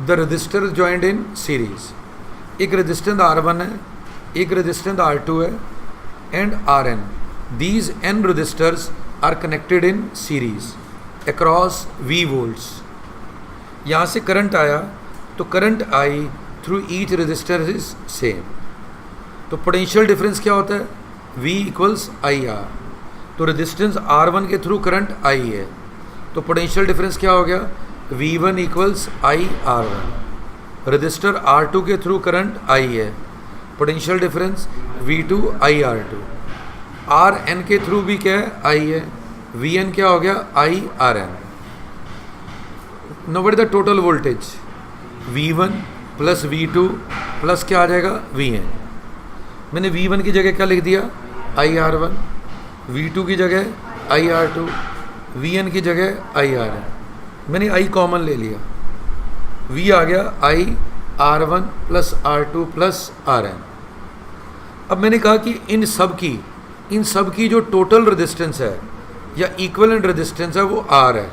The register joined in series, एक resistance R1 है, एक रेजिस्टेंस R2 है and Rn. These n resistors are connected in series across V volts. यहाँ से current आया तो current I through each resistor is same. तो potential difference क्या होता है? V equals I R. तो रेजिस्टेंस R1 के थ्रू करंट I है, तो पोटेंशियल डिफरेंस क्या हो गया? V1 equals I R1. Register R2 के थ्रू करंट I है, पोटेंशियल डिफरेंस V2 आई R2. Rn के थ्रू भी क्या है? I है. Vn क्या हो गया? आई Rn. Now what is the total voltage? V1 plus V2 plus क्या आ जाएगा? Vn. मैंने V1 की जगह क्या लिख दिया? आई R1. V2 की जगह आई R2. Vn की जगह आई Rn. मैंने I कॉमन ले लिया, V आ गया आई R1 plus R2 plus Rn. अब मैंने कहा कि इन सब की जो टोटल रेजिस्टेंस है या इक्विवेलेंट रेजिस्टेंस है वो R है.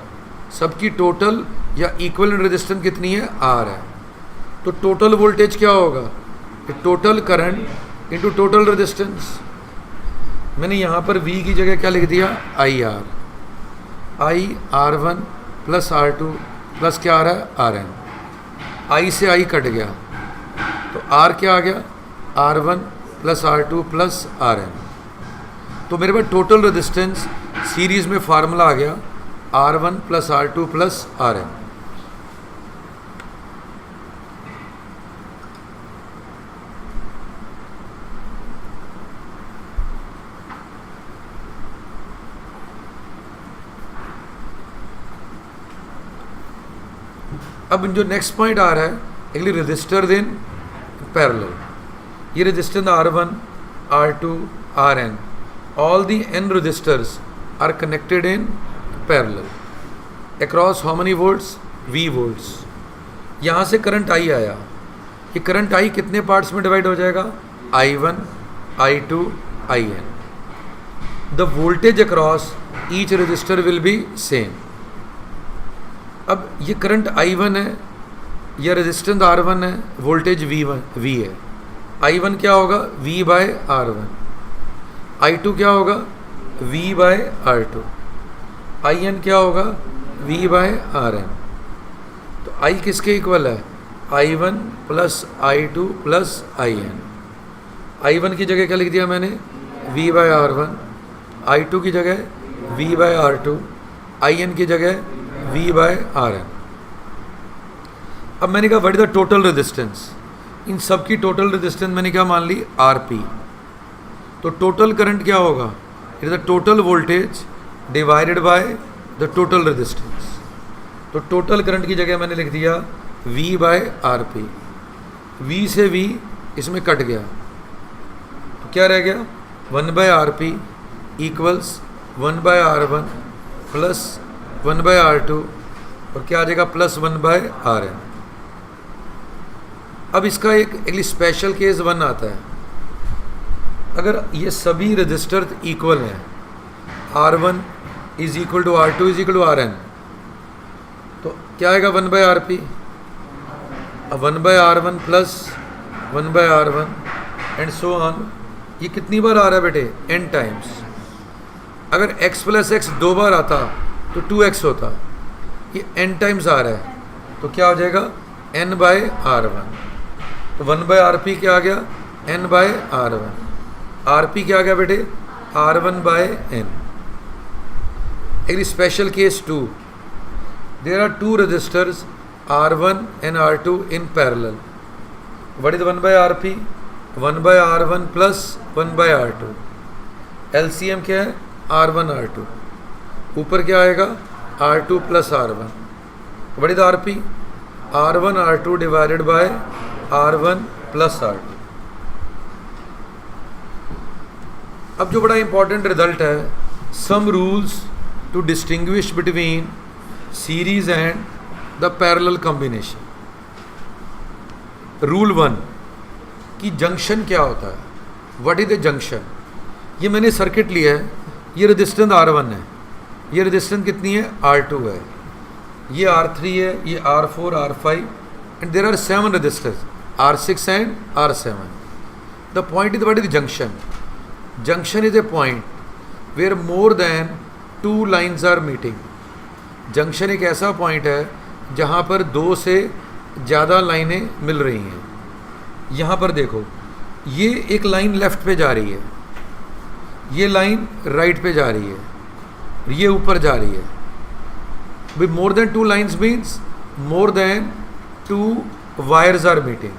सबकी टोटल या इक्विवेलेंट रेजिस्टेंस कितनी है? R है. तो टोटल वोल्टेज क्या होगा? Total current into total resistance. मैंने यहाँ पर V की जगह क्या लिख दिया? आई R. आई R1 प्लस R2 प्लस क्या आ रहा है? Rn. I से I कट गया तो R क्या आ गया? R1 plus R2 plus Rn. तो मेरे पास टोटल रेजिस्टेंस सीरीज में फार्मूला आ गया R1 plus R2 plus Rn. अब जो नेक्स्ट पॉइंट आ रहा है एक्चुअली रजिस्टर इन पैरेलल. ये resistance R1 R2 Rn, all the n resistors are connected in parallel across how many volts? V volts. यहाँ से करंट I आया, ये current I कितने पार्ट्स में डिवाइड हो जाएगा? I1 I2 In. The voltage across each resistor will be same. अब ये करंट I1 है, यह रेजिस्टेंस R1 है, वोल्टेज V है. I1 क्या होगा? V bye R1. I2 क्या होगा? V bye R2. In क्या होगा? V by Rn. तो I किसके इक्वल है? I1 plus I2 plus In. I1 की जगह क्या लिख दिया मैंने? V bye R1. I2 की जगह V बाय R2. In की जगह V बाय Rn. अब मैंने कहा what is the total resistance? इन सब की टोटल रेजिस्टेंस मैंने क्या मान ली? Rp. तो टोटल करंट क्या होगा? It is the total voltage divided by the total resistance. तो टोटल करंट की जगह मैंने लिख दिया V बाय Rp. V से V इसमें कट गया तो क्या रह गया? 1 by Rp equals 1 by R1 plus 1 by R2 और क्या आ जाएगा? Plus 1 by Rn. अब इसका एक स्पेशल केस 1 आता है. अगर ये सभी रजिस्टर इक्वल हैं, R1 is equal to R2 is equal to Rn, तो क्या आएगा? 1 बाय Rp. अब 1 by R1 plus 1 by R1 and so on. ये कितनी बार आ रहा है बेटे? n times. अगर x प्लस x 2 बार आता तो 2x होता. ये n टाइम्स आ रहा है तो क्या हो जाएगा? n by R1. तो 1 बाय Rp क्या आ गया? n by R1. Rp क्या आ गया बेटे? R1 by n. एक special case 2. There are 2 resistors R1 and R2 in parallel. What is 1 by Rp? 1 by R1 plus 1 by R2. LCM क्या है? R1 R2. ऊपर क्या आएगा? R2 plus R1. What is Rp? R1 R2 divided by R1 plus R2. अब जो बड़ा important result है, some rules to distinguish between series and the parallel combination. Rule 1 कि जंक्शन क्या होता है. What is the junction? ये मैंने सर्किट लिया है, ये रेजिस्टेंस R1 है, ये रेजिस्टेंस कितनी है? R2 है, ये R3 है, ये R4 R5 and there are 7 resistors, R6 and R7. The point is, what is the junction? Junction is a point where more than 2 lines are meeting. Junction एक ऐसा पॉइंट है जहाँ पर 2 से ज़्यादा लाइनें मिल रही हैं. यहाँ पर देखो, ये एक लाइन लेफ़्ट पे जा रही है, ये लाइन राइट पे जा रही है, ये ऊपर जा रही है. With more than 2 lines means more than 2 wires are meeting.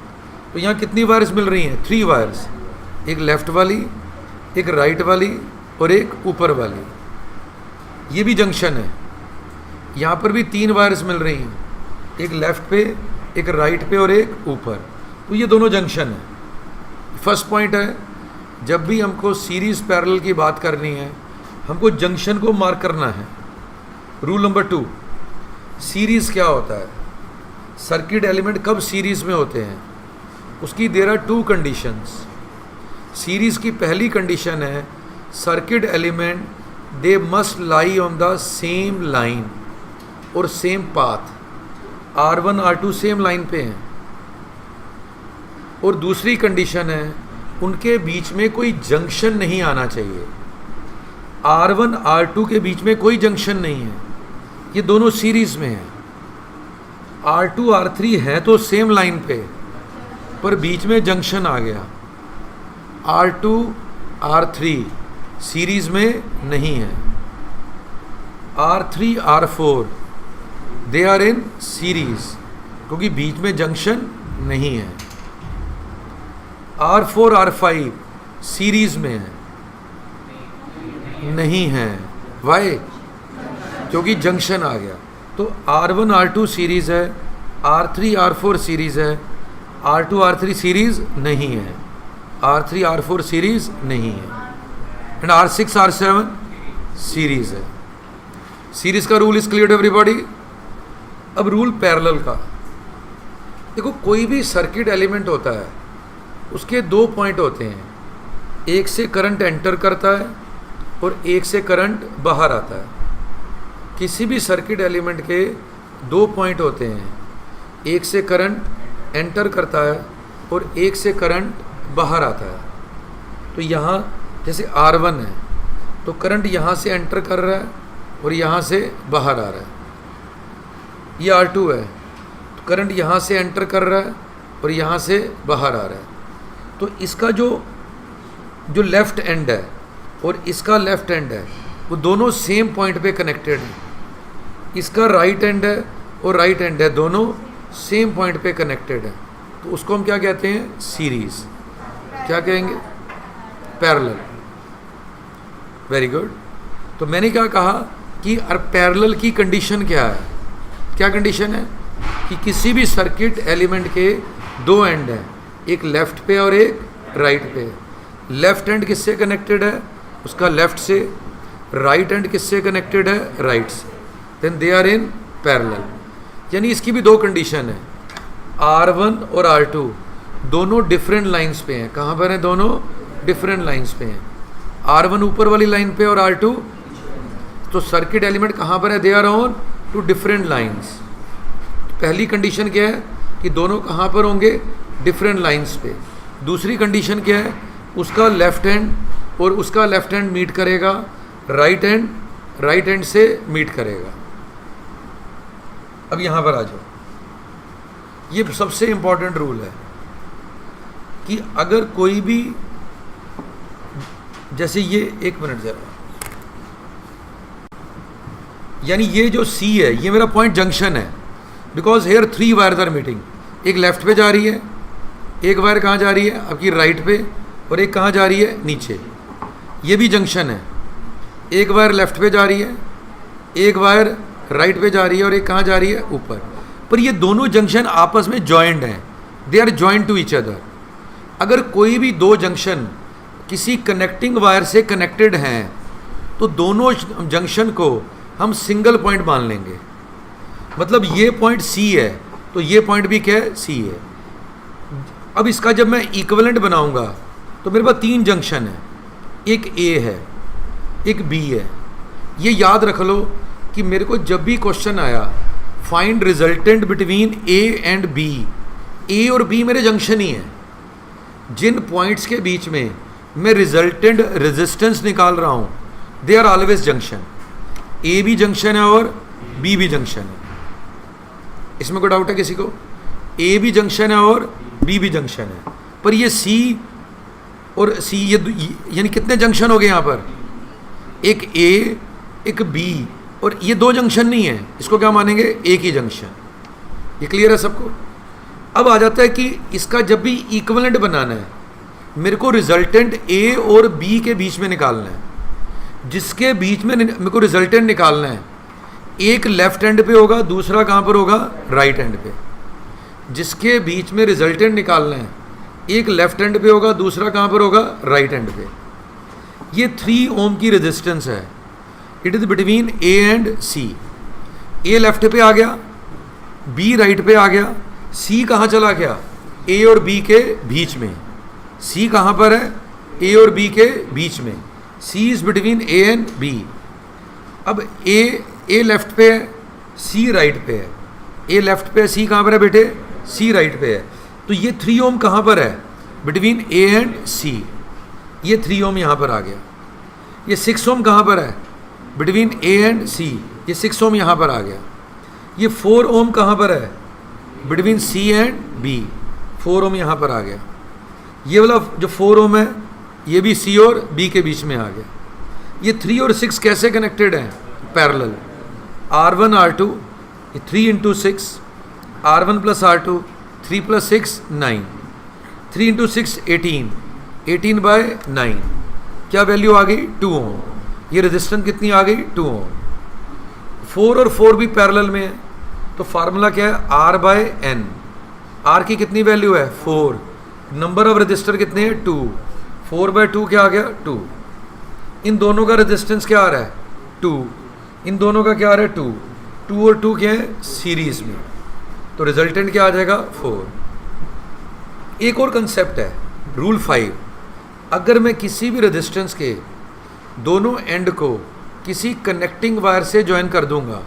तो यहाँ कितनी वायर्स मिल रही हैं? 3 वायर्स, एक लेफ़्ट वाली, एक राइट वाली और एक ऊपर वाली. ये भी जंक्शन है. यहाँ पर भी 3 वायर्स मिल रही हैं, एक लेफ़्ट पे, एक राइट पे और एक ऊपर. तो ये दोनों जंक्शन है. फर्स्ट पॉइंट है, जब भी हमको सीरीज़ पैरेलल की बात करनी है, हमको जंक्शन को मार्क करना है. रूल नंबर 2, सीरीज़ क्या होता है? सर्किट एलिमेंट कब सीरीज़ में होते हैं? उसकी देयर आर 2 कंडीशंस. सीरीज़ की पहली कंडीशन है, circuit element they must lie on the same line और same path. R1 R2 same line पे हैं. और दूसरी कंडीशन है, उनके बीच में कोई जंक्शन नहीं आना चाहिए. R1 R2 के बीच में कोई जंक्शन नहीं है, ये दोनों सीरीज़ में हैं. R2 R3 हैं तो सेम लाइन पे, पर बीच में जंक्शन आ गया. R2 R3 सीरीज़ में नहीं है. R3 R4 they are in series, क्योंकि बीच में जंक्शन नहीं है. R4 R5 सीरीज़ में है, नहीं है. वाई? क्योंकि जंक्शन आ गया. तो R1 R2 सीरीज़ है, R3 R4 सीरीज़ है, R2 R3 सीरीज़ नहीं है, R3 R4 सीरीज़ नहीं है, एंड R6 R7 सीरीज़ है. सीरीज़ का rule is clear to everybody. अब रूल पैरेलल का देखो, कोई भी सर्किट एलिमेंट होता है, उसके 2 पॉइंट होते हैं. एक से करंट एंटर करता है और एक से करंट बाहर आता है. किसी भी सर्किट एलिमेंट के 2 पॉइंट होते हैं, एक से करंट एंटर करता है और एक से करंट बाहर आता है. तो यहाँ जैसे R1 है, तो करंट यहाँ से एंटर कर रहा है और यहाँ से बाहर आ रहा है. ये R2 है, तो करंट यहाँ से एंटर कर रहा है और यहाँ से बाहर आ रहा है. तो इसका जो लेफ़्ट एंड है और इसका लेफ़्ट एंड है, वो दोनों सेम पॉइंट पे कनेक्टेड हैं. इसका राइट एंड है और राइट एंड है, दोनों सेम पॉइंट पे कनेक्टेड है. तो उसको हम क्या कहते हैं? सीरीज़. क्या कहेंगे? पैरेलल. Very good. तो मैंने क्या कहा कि पैरेलल की कंडीशन क्या है? क्या कंडीशन है? कि किसी भी सर्किट एलिमेंट के 2 एंड हैं, एक लेफ़्ट पे और एक राइट पे. लेफ़्ट एंड किससे कनेक्टेड है? उसका लेफ़्ट से. राइट एंड किससे कनेक्टेड है? राइट से. Then they are in parallel. यानी इसकी भी 2 कंडीशन है. R1 और R2 दोनों डिफरेंट लाइंस पे हैं. कहाँ पर हैं? दोनों डिफरेंट लाइंस पे हैं. R1 ऊपर वाली लाइन पे और R2, तो सर्किट एलिमेंट कहाँ पर है? They are on 2 different lines. पहली कंडीशन क्या है? कि दोनों कहाँ पर होंगे? डिफरेंट लाइंस पे. दूसरी कंडीशन क्या है? उसका लेफ़्ट हैंड और उसका लेफ़्ट हैंड मीट करेगा, राइट हैंड से मीट करेगा. अब यहाँ पर आ जाओ. ये सबसे इम्पॉर्टेंट रूल है कि अगर कोई भी, जैसे ये, एक मिनट जरा, यानी ये जो C है, ये मेरा पॉइंट जंक्शन है. Because here 3 wires are meeting. एक लेफ़्ट पे जा रही है, एक वायर कहाँ जा रही है? आपकी राइट पे, और एक कहाँ जा रही है? नीचे. ये भी जंक्शन है. एक वायर लेफ़्ट पे जा रही है, एक वायर राइट पे जा रही है और एक कहाँ जा रही है? ऊपर. पर ये दोनों जंक्शन आपस में जॉइंट हैं. They are joint to each other. अगर कोई भी 2 जंक्शन किसी कनेक्टिंग वायर से कनेक्टेड हैं, तो दोनों जंक्शन को हम सिंगल पॉइंट मान लेंगे. मतलब ये पॉइंट C है, तो ये पॉइंट भी क्या है? C है. अब इसका जब मैं इक्विवेलेंट बनाऊंगा, तो मेरे पास 3 जंक्शन है. एक A है, एक B है. ये याद रख लो कि मेरे को जब भी क्वेश्चन आया find resultant between A and B. A और बी मेरे जंक्शन ही हैं। जिन पॉइंट्स के बीच में मैं रिजल्टेंट रेजिस्टेंस निकाल रहा हूँ दे आर ऑलवेज जंक्शन। ए भी जंक्शन है और बी भी जंक्शन है। इसमें कोई डाउट है किसी को? ए भी जंक्शन है और बी भी जंक्शन है। पर ये सी और सी ये यानी कितने जंक्शन हो गए यहाँ पर? एक ए एक बी, और ये दो जंक्शन नहीं है, इसको क्या मानेंगे? एक ही जंक्शन। ये क्लियर है सबको? अब आ जाता है कि इसका जब भी इक्विवेलेंट बनाना है मेरे को रिजल्टेंट ए और बी के बीच में निकालना है। जिसके बीच में मेरे को रिजल्टेंट निकालना है, एक लेफ्ट एंड पे होगा, दूसरा कहाँ पर होगा? राइट एंड पे। जिसके बीच में रिजल्टेंट निकालना है एक लेफ्ट एंड पे होगा, दूसरा कहाँ पर होगा? राइट एंड पे। ये 3 ओम की रेजिस्टेंस है। It is between A and C. A left पे आ गया, बी राइट पे आ गया, सी कहाँ चला गया? ए और बी के बीच में। सी कहाँ पर है? ए और बी के बीच में। C is between A and B. अब ए लेफ्ट पे है, सी राइट पे है। ए लेफ्ट पे है, सी कहाँ पर है बेटे? सी राइट पे है। तो ये 3 ओम कहाँ पर है? बिटवीन ए एंड सी। ये 3 ओम यहाँ पर आ गया। ये 6 ओम कहाँ पर है? बिटवीन ए एंड सी। ये 6 ओम यहाँ पर आ गया। ये 4 ओम कहाँ पर है? Between C and B. 4 ohm यहाँ पर आ गया। ये वाला जो 4 ओम है ये भी सी और बी के बीच में आ गया। ये 3 और 6 कैसे कनेक्टेड हैं? पैरेलल। R1 R2 ये 3 into 6, R1 plus R2 3 plus 6 9, 3 into 6 18, 18 by 9। क्या वैल्यू आ गई? 2 ओम। ये रेजिस्टेंस कितनी आ गई? 2 ओम। 4 और 4 भी पैरेलल में है, तो फार्मूला क्या है? R bye N। R की कितनी वैल्यू है? 4। नंबर ऑफ रजिस्टर कितने हैं? 2। 4 बाय 2 क्या आ गया? 2। इन दोनों का रेजिस्टेंस क्या आ रहा है? 2। इन दोनों का क्या आ रहा है? 2। 2 और 2 क्या है? सीरीज में। तो रिजल्टेंट क्या आ जाएगा? 4। एक और कंसेप्ट है, रूल 5। अगर मैं किसी भी रेजिस्टेंस के दोनों एंड को किसी कनेक्टिंग वायर से ज्वाइन कर दूंगा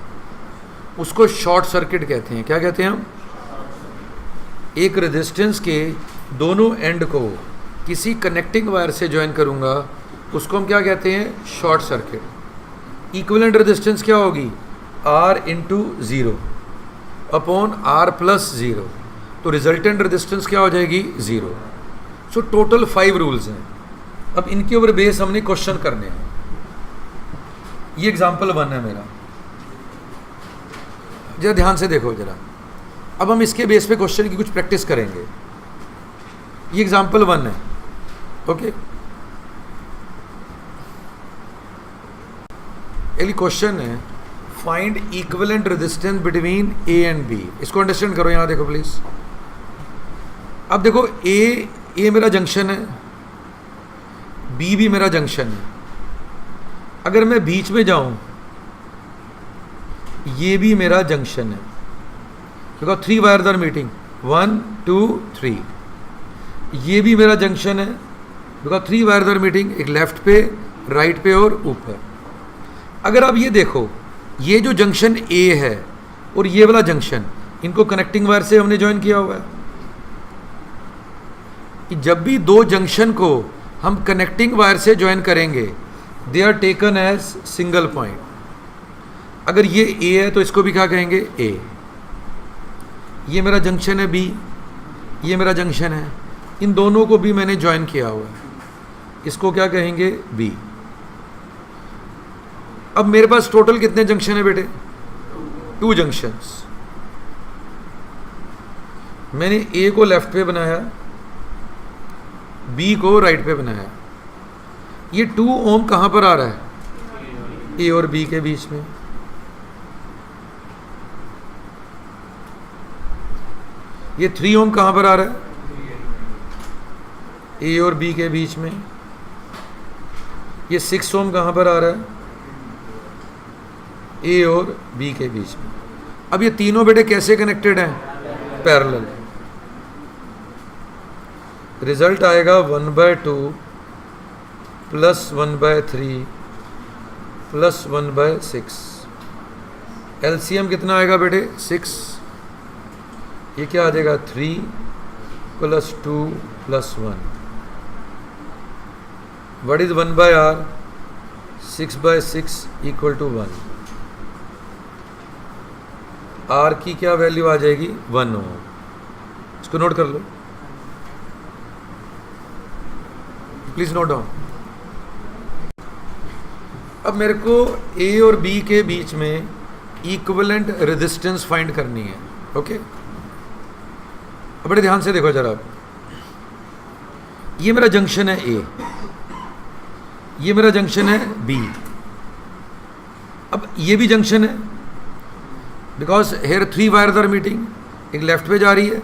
उसको शॉर्ट सर्किट कहते हैं। क्या कहते हैं हम? एक रेजिस्टेंस के दोनों एंड को किसी कनेक्टिंग वायर से ज्वाइन करूंगा उसको हम क्या कहते हैं? Short circuit. इक्विवेलेंट रेजिस्टेंस क्या होगी? R into 0 upon R plus 0। तो रिजल्टेंट रेजिस्टेंस क्या हो जाएगी? 0। सो टोटल 5 रूल्स हैं। अब इनके ऊपर बेस हमने क्वेश्चन करने हैं। ये एग्जाम्पल 1 है मेरा, जरा ध्यान से देखो जरा। अब हम इसके बेस पे क्वेश्चन की कुछ प्रैक्टिस करेंगे। ये एग्जाम्पल 1 है, ओके। क्वेश्चन है find equivalent resistance between A and B. इसको अंडरस्टैंड करो, यहां देखो प्लीज। अब देखो ए मेरा जंक्शन है, बी भी मेरा जंक्शन है। अगर मैं बीच में जाऊं, ये भी मेरा जंक्शन है। देखो 3 वायर्स आर मीटिंग, 1 2 3। ये भी मेरा जंक्शन है। देखो 3 वायर्स आर मीटिंग, एक लेफ्ट पे, राइट पे और ऊपर। अगर आप ये देखो, ये जो जंक्शन ए है और ये वाला जंक्शन, इनको कनेक्टिंग वायर से हमने ज्वाइन किया हुआ है। कि जब भी दो जंक्शन को हम कनेक्टिंग वायर से ज्वाइन करेंगे they are taken as single point. अगर ये ए है तो इसको भी क्या कहेंगे? ए। ये मेरा जंक्शन है बी, ये मेरा जंक्शन है, इन दोनों को भी मैंने ज्वाइन किया हुआ है, इसको क्या कहेंगे? बी। अब मेरे पास टोटल कितने जंक्शन है बेटे? 2 जंक्शंस। मैंने ए को लेफ्ट पे बनाया, बी को राइट पे बनाया। ये 2 ओम कहां पर आ रहा है? ए और बी के बीच में। ये 3 ओम कहां पर आ रहा है? ए और बी के बीच में। ये 6 ओम कहां पर आ रहा है? ए और बी के बीच में। अब ये तीनों बेटे कैसे कनेक्टेड हैं? पैरेलल। रिजल्ट आएगा 1/2 प्लस 1/3 प्लस 1/6। एलसीएम कितना आएगा बेटे 6, ये क्या आ जाएगा 3 + 2 + 1, व्हाट इज 1/r, 6/6 = 1, r की क्या वैल्यू आ जाएगी 1 ओम। इसको नोट कर लो, प्लीज नोट डाउन। अब मेरे को ए और बी के बीच में इक्विवेलेंट रेजिस्टेंस फाइंड करनी है। ओके, अब बड़े ध्यान से देखो जरा, ये मेरा जंक्शन है ए, ये मेरा जंक्शन है बी। अब ये भी जंक्शन है, because here 3 wires are meeting, एक लेफ्ट पे जा रही है,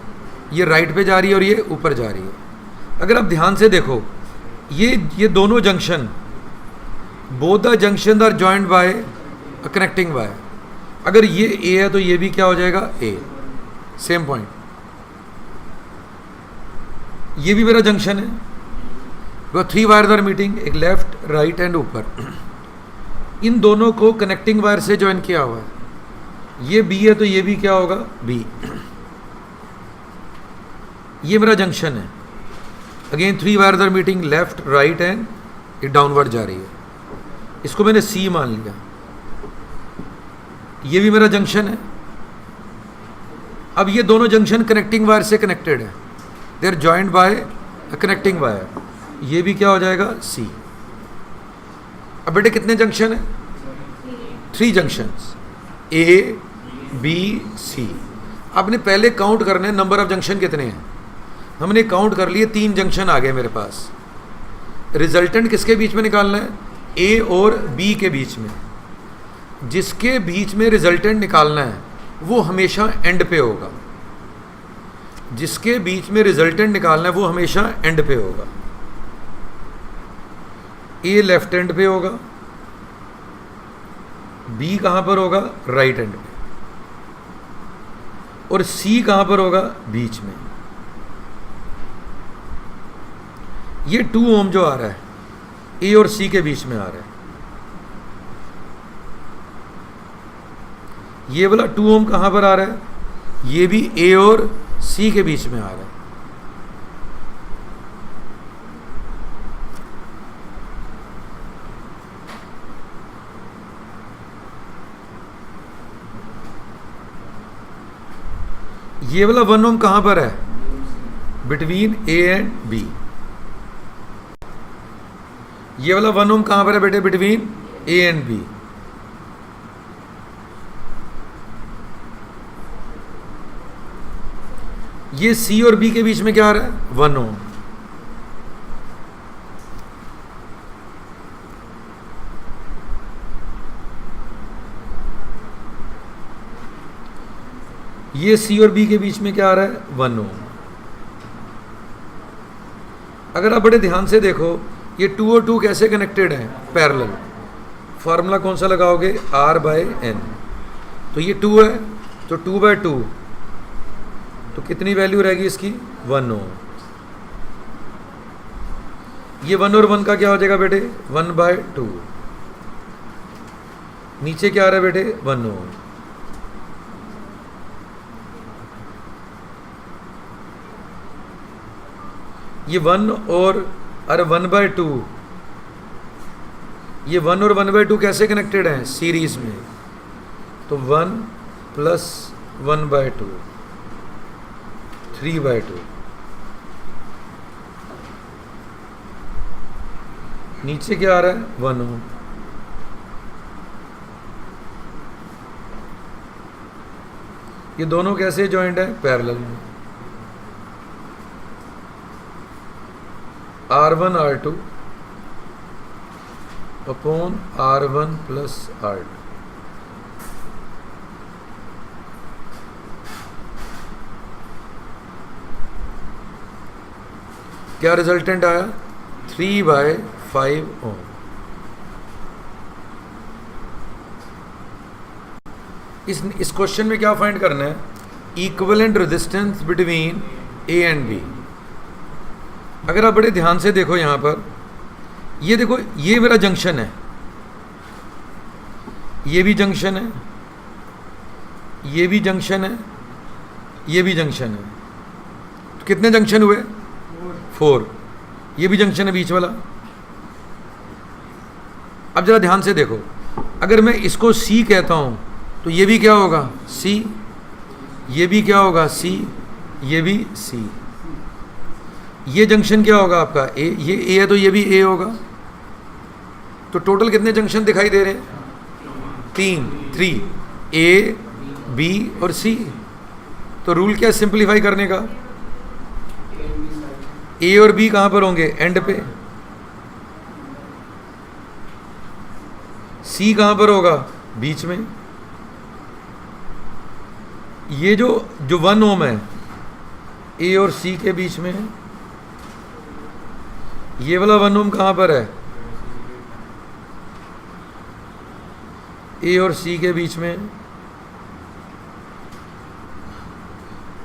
ये राइट पे जा रही है और ये ऊपर जा रही है। अगर आप ध्यान से देखो, ये दोनों junction, both the junction are joined by a connecting wire. अगर ये ए है तो ये भी क्या हो जाएगा ए, सेम पॉइंट। ये भी मेरा जंक्शन है, 3 वायर्स आर मीटिंग, एक लेफ्ट राइट एंड ऊपर। इन दोनों को कनेक्टिंग वायर से ज्वाइन किया हुआ है। ये बी है तो ये भी क्या होगा बी। ये मेरा जंक्शन है, again 3 wires are meeting, left right and ये डाउनवर्ड जा रही है, इसको मैंने सी मान लिया। ये भी मेरा जंक्शन है। अब ये दोनों जंक्शन कनेक्टिंग वायर से कनेक्टेड है, they are joined by a connecting wire, ये भी क्या हो जाएगा सी। अब बेटे कितने जंक्शन है 3 जंक्शंस, ए बी सी। आपने पहले काउंट करने नंबर ऑफ जंक्शन कितने हैं, हमने काउंट कर लिए 3 जंक्शन आ गए मेरे पास। रिजल्टेंट किसके बीच में निकालना है, ए और बी के बीच में। जिसके बीच में रिजल्टेंट निकालना है वो हमेशा एंड पे होगा, जिसके बीच में रिजल्टेंट निकालना है वो हमेशा एंड पे होगा। ए लेफ्ट एंड पे होगा, बी कहां पर होगा राइट एंड पे, और सी कहां पर होगा बीच में। ये 2 ओम जो आ रहा है ए और सी के बीच में आ रहा है, ये वाला 2 ओम कहां पर आ रहा है, ये भी ए और सी के बीच में आ रहा है। ये वाला 1 ओम कहां पर है, बिटवीन ए एंड बी। ये वाला 1 ओम कहां पर है बेटे, बिटवीन ए एंड बी। ये सी और बी के बीच में क्या आ रहा है 1 ओम। ये सी और बी के बीच में क्या आ रहा है 1 ओम। अगर आप बड़े ध्यान से देखो, ये 2 और 2 कैसे कनेक्टेड हैं, पैरेलल। फार्मूला कौन सा लगाओगे, R/N। तो ये 2 है तो 2/2, तो कितनी वैल्यू रहेगी इसकी 1 ओम। ये 1 और 1 का क्या हो जाएगा बेटे 1/2। नीचे क्या आ रहा है बेटे 1 ओम। ये 1 और 1/2, ये 1 और 1/2 कैसे कनेक्टेड हैं सीरीज में, तो 1 + 1/2 3/2। नीचे क्या आ रहा है 1 ओम। ये दोनों कैसे जॉइंट है, पैरेलल में। R1 R2 upon R1 + R2। क्या रिजल्टेंट आया 3/5 ओम। इस क्वेश्चन में क्या फाइंड करना है, equivalent resistance between A and B. अगर आप बड़े ध्यान से देखो यहां पर, ये देखो ये मेरा जंक्शन है, ये भी जंक्शन है, ये भी जंक्शन है, ये भी जंक्शन है, तो कितने जंक्शन हुए? 4। ये भी जंक्शन है बीच वाला। अब जरा ध्यान से देखो, अगर मैं इसको C कहता हूं तो ये भी क्या होगा? C। ये भी क्या होगा? C। ये भी C। ये जंक्शन क्या होगा आपका? A। ये A है तो ये भी A होगा। तो टोटल कितने जंक्शन दिखाई दे रहे हैं? 3 A, B और C। तो रूल क्या है सिंप्लीफाई करने का? A और B कहां पर होंगे? एंड पे। C कहां पर होगा? बीच में। ये जो 1 ओम है A और C के बीच में है। ये वाला 1 ओम कहां पर है? A और C के बीच में।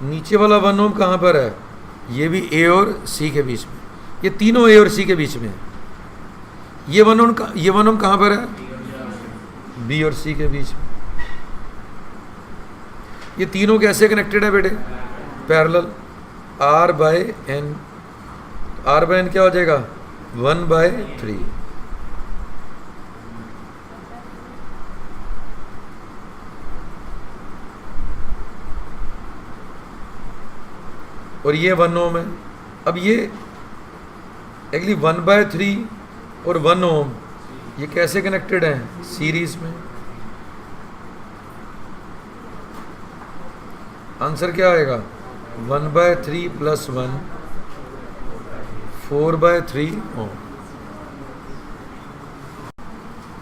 नीचे वाला 1 ओम कहां पर है? ये भी A और C के बीच में। ये तीनों A और C के बीच में है। ये 1 ओम कहां पर है? B और C के बीच में। ये तीनों कैसे कनेक्टेड है बेटे? पैरेलल। R/N। R/N क्या हो जाएगा? 1/3। और ये 1 ओम है। अब ये एक्चुअली 1/3 और 1 ओम ये कैसे कनेक्टेड हैं? सीरीज में। आंसर क्या आएगा? 1/3 + 1 4/3 ohm.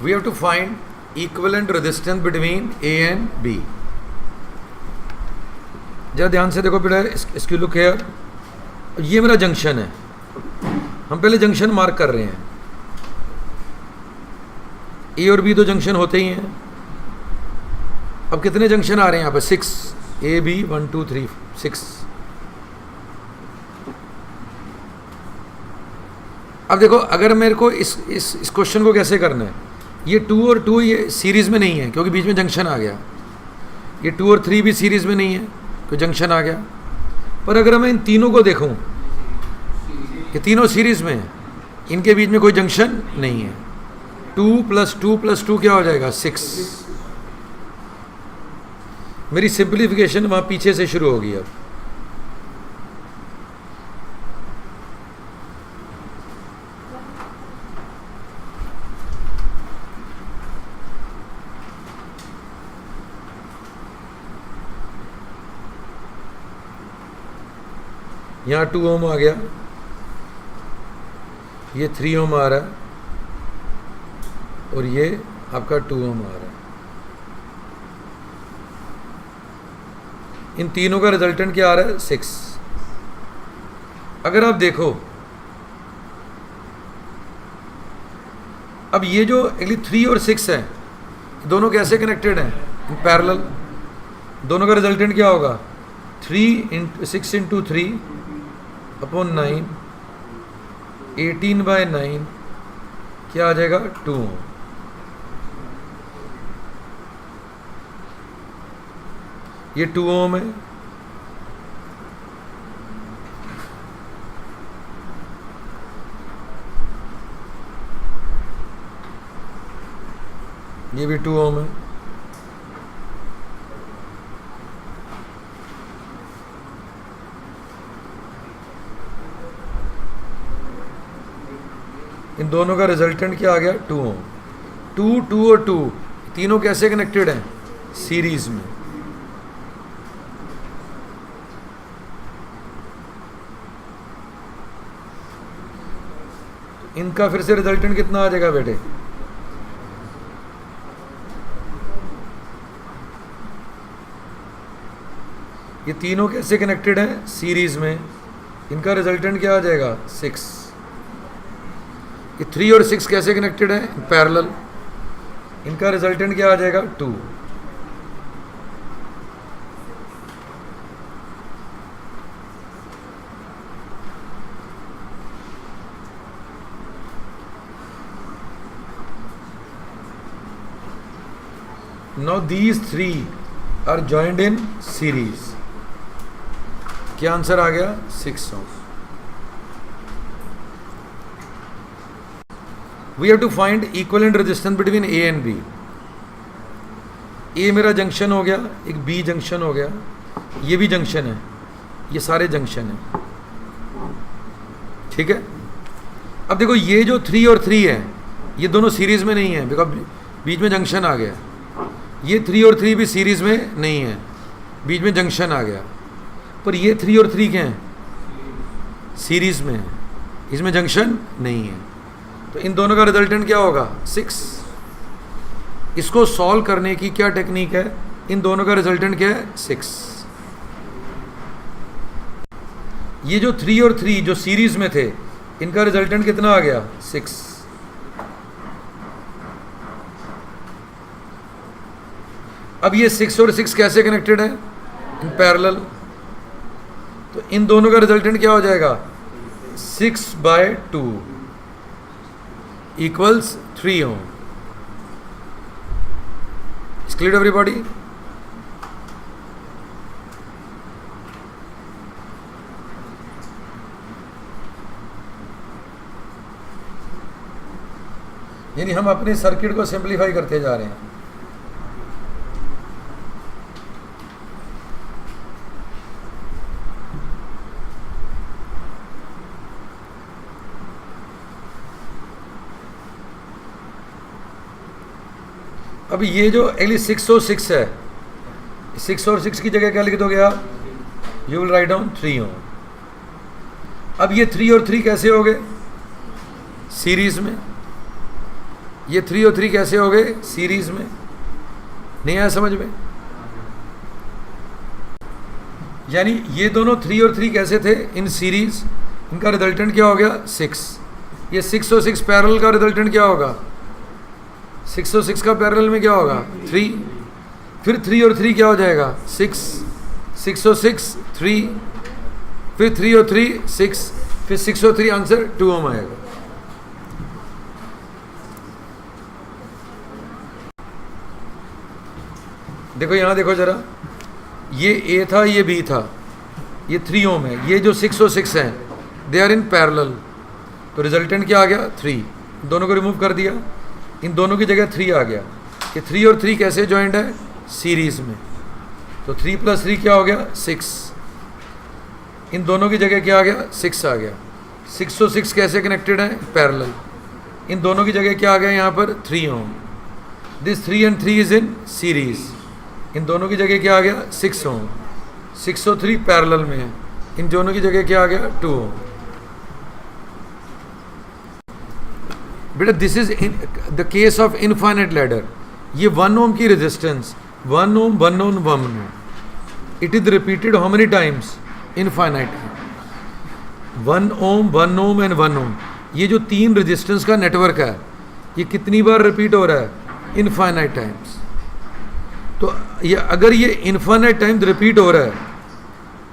We have to find equivalent resistance between A and B। जरा ध्यान से देखो बेटा, इसकी लुक हेयर। ये मेरा जंक्शन है। हम पहले जंक्शन मार्क कर रहे हैं। A और B तो जंक्शन होते ही हैं। अब कितने जंक्शन आ रहे हैं यहाँ पे? 6। A B 1 2 3 6। अब देखो, अगर मेरे को इस क्वेश्चन को कैसे करना है, ये 2 और 2 ये सीरीज में नहीं है क्योंकि बीच में जंक्शन आ गया। ये 2 और 3 भी सीरीज में नहीं है कोई जंक्शन आ गया। पर अगर मैं इन तीनों को देखूं, ये तीनों सीरीज में हैं, इनके बीच में कोई जंक्शन नहीं है। 2 + 2 + 2 क्या हो जाएगा? 6। मेरी सिंप्लीफिकेशन वहां पीछे से शुरू होगी। अब यहाँ 2 ओम आ गया, ये 3 ओम आ रहा है और ये आपका 2 ओम आ रहा है। इन तीनों का रिजल्टेंट क्या आ रहा है? 6। अगर आप देखो, अब ये जो एक्चुअली 3 और 6 है, दोनों कैसे कनेक्टेड हैं? पैरेलल। दोनों का रिजल्टेंट क्या होगा? 6 × 3 / 9 18/9 क्या आ जाएगा? 2 ओम। ये 2 ओम है। ये भी 2 ओम है। इन दोनों का रिजल्टेंट क्या आ गया? 2 ओम। 2 2 और 2 तीनों कैसे कनेक्टेड हैं? सीरीज में। इनका फिर से रिजल्टेंट कितना आ जाएगा बेटे? ये तीनों कैसे कनेक्टेड हैं? सीरीज में। इनका रिजल्टेंट क्या आ जाएगा? 6। ये 3 और 6 कैसे कनेक्टेड हैं? पैरेलल। इनका रिजल्टेंट क्या आ जाएगा? 2। Now these 3 are joined in series. क्या आंसर आ गया? 6 ohm. We have to find equivalent resistance between A and B. ए मेरा जंक्शन हो गया, एक बी जंक्शन हो गया, ये भी जंक्शन है, ये सारे जंक्शन है, ठीक है। अब देखो ये जो 3 और 3 है ये दोनों सीरीज में नहीं है, बिकॉज बीच में जंक्शन आ गया। ये 3 और 3 भी सीरीज में नहीं है, बीच में जंक्शन आ गया। पर ये 3 और 3 क्या है? सीरीज में है, इसमें जंक्शन नहीं है। तो इन दोनों का रिजल्टेंट क्या होगा? 6। इसको सॉल्व करने की क्या टेक्निक है? इन दोनों का रिजल्टेंट क्या है? 6। ये जो 3 और 3 जो सीरीज में थे, इनका रिजल्टेंट कितना आ गया? 6। अब ये 6 और 6 कैसे कनेक्टेड है? In parallel. तो इन दोनों का रिजल्टेंट क्या हो जाएगा? 6/2 equals 3 ohm. Is clear everybody? यानी हम अपने सर्किट को सिंपलीफाई करते जा रहे हैं। अब ये जो एक्चुअली 6 और 6 है, 6 और 6 की जगह क्या लिख दोगे आप? यू विल राइट डाउन 3 ओम। अब ये 3 और 3 कैसे हो गए? सीरीज में। ये 3 और 3 कैसे हो गए? सीरीज में। नहीं आया समझ में? यानी ये दोनों 3 और 3 कैसे थे? In series. इनका रिजल्टेंट क्या हो गया? 6। ये 6 और 6 पैरेलल का रिजल्टेंट क्या होगा? 6 और 6 का पैरेलल में क्या होगा? 3। फिर 3 और 3 क्या हो जाएगा? 6। 6 और 6 3, फिर 3 और 3 6, फिर 6 और 3 आंसर 2 ओम आएगा। देखो यहां देखो जरा, ये ए था, ये बी था, ये 3 ओम है। ये जो 6 और 6 हैं दे आर इन पैरेलल। तो रिजल्टेंट क्या आ गया? 3। दोनों को रिमूव कर दिया, इन दोनों की जगह 3 आ गया। कि 3 और 3 कैसे जॉइंट है? सीरीज में। तो 3 + 3 क्या हो गया? 6। इन दोनों की जगह क्या आ गया? 6 आ गया। 6 और 6 कैसे कनेक्टेड है? पैरेलल। इन दोनों की जगह क्या आ गया यहाँ पर? 3 ohm. This 3 and 3 is in series. इन दोनों की जगह क्या आ गया? 6 ओम। 6 और 3 पैरेलल में है, इन दोनों की जगह क्या आ गया? 2 ओम। बेटा this is the case of infinite ladder. ये 1 ओम की resistance 1 ohm 1 ohm 1 ohm, it is repeated how many times? Infinite. 1 ohm 1 ohm and 1 ohm, ये जो 3 रेजिस्टेंस का नेटवर्क है ये कितनी बार रिपीट हो रहा है? Infinite times. तो ये अगर ये इनफाइनाइट टाइम्स रिपीट हो रहा है,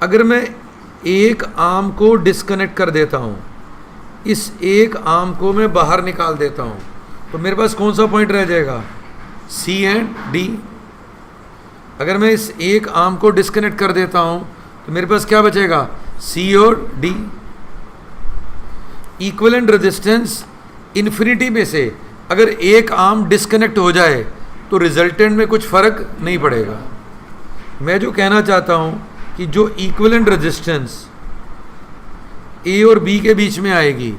अगर मैं एक आर्म को डिस्कनेक्ट कर देता हूँ, इस एक आर्म को मैं बाहर निकाल देता हूँ, तो मेरे पास कौन सा पॉइंट रह जाएगा? सी एंड डी। अगर मैं इस एक आर्म को डिस्कनेक्ट कर देता हूँ तो मेरे पास क्या बचेगा? सी और डी। इक्विवेलेंट रेजिस्टेंस इन्फिनिटी में से अगर एक आर्म डिस्कनेक्ट हो जाए तो रिजल्टेंट में कुछ फर्क नहीं पड़ेगा। मैं जो कहना चाहता हूँ कि जो इक्विवेलेंट रेजिस्टेंस ए और बी के बीच में आएगी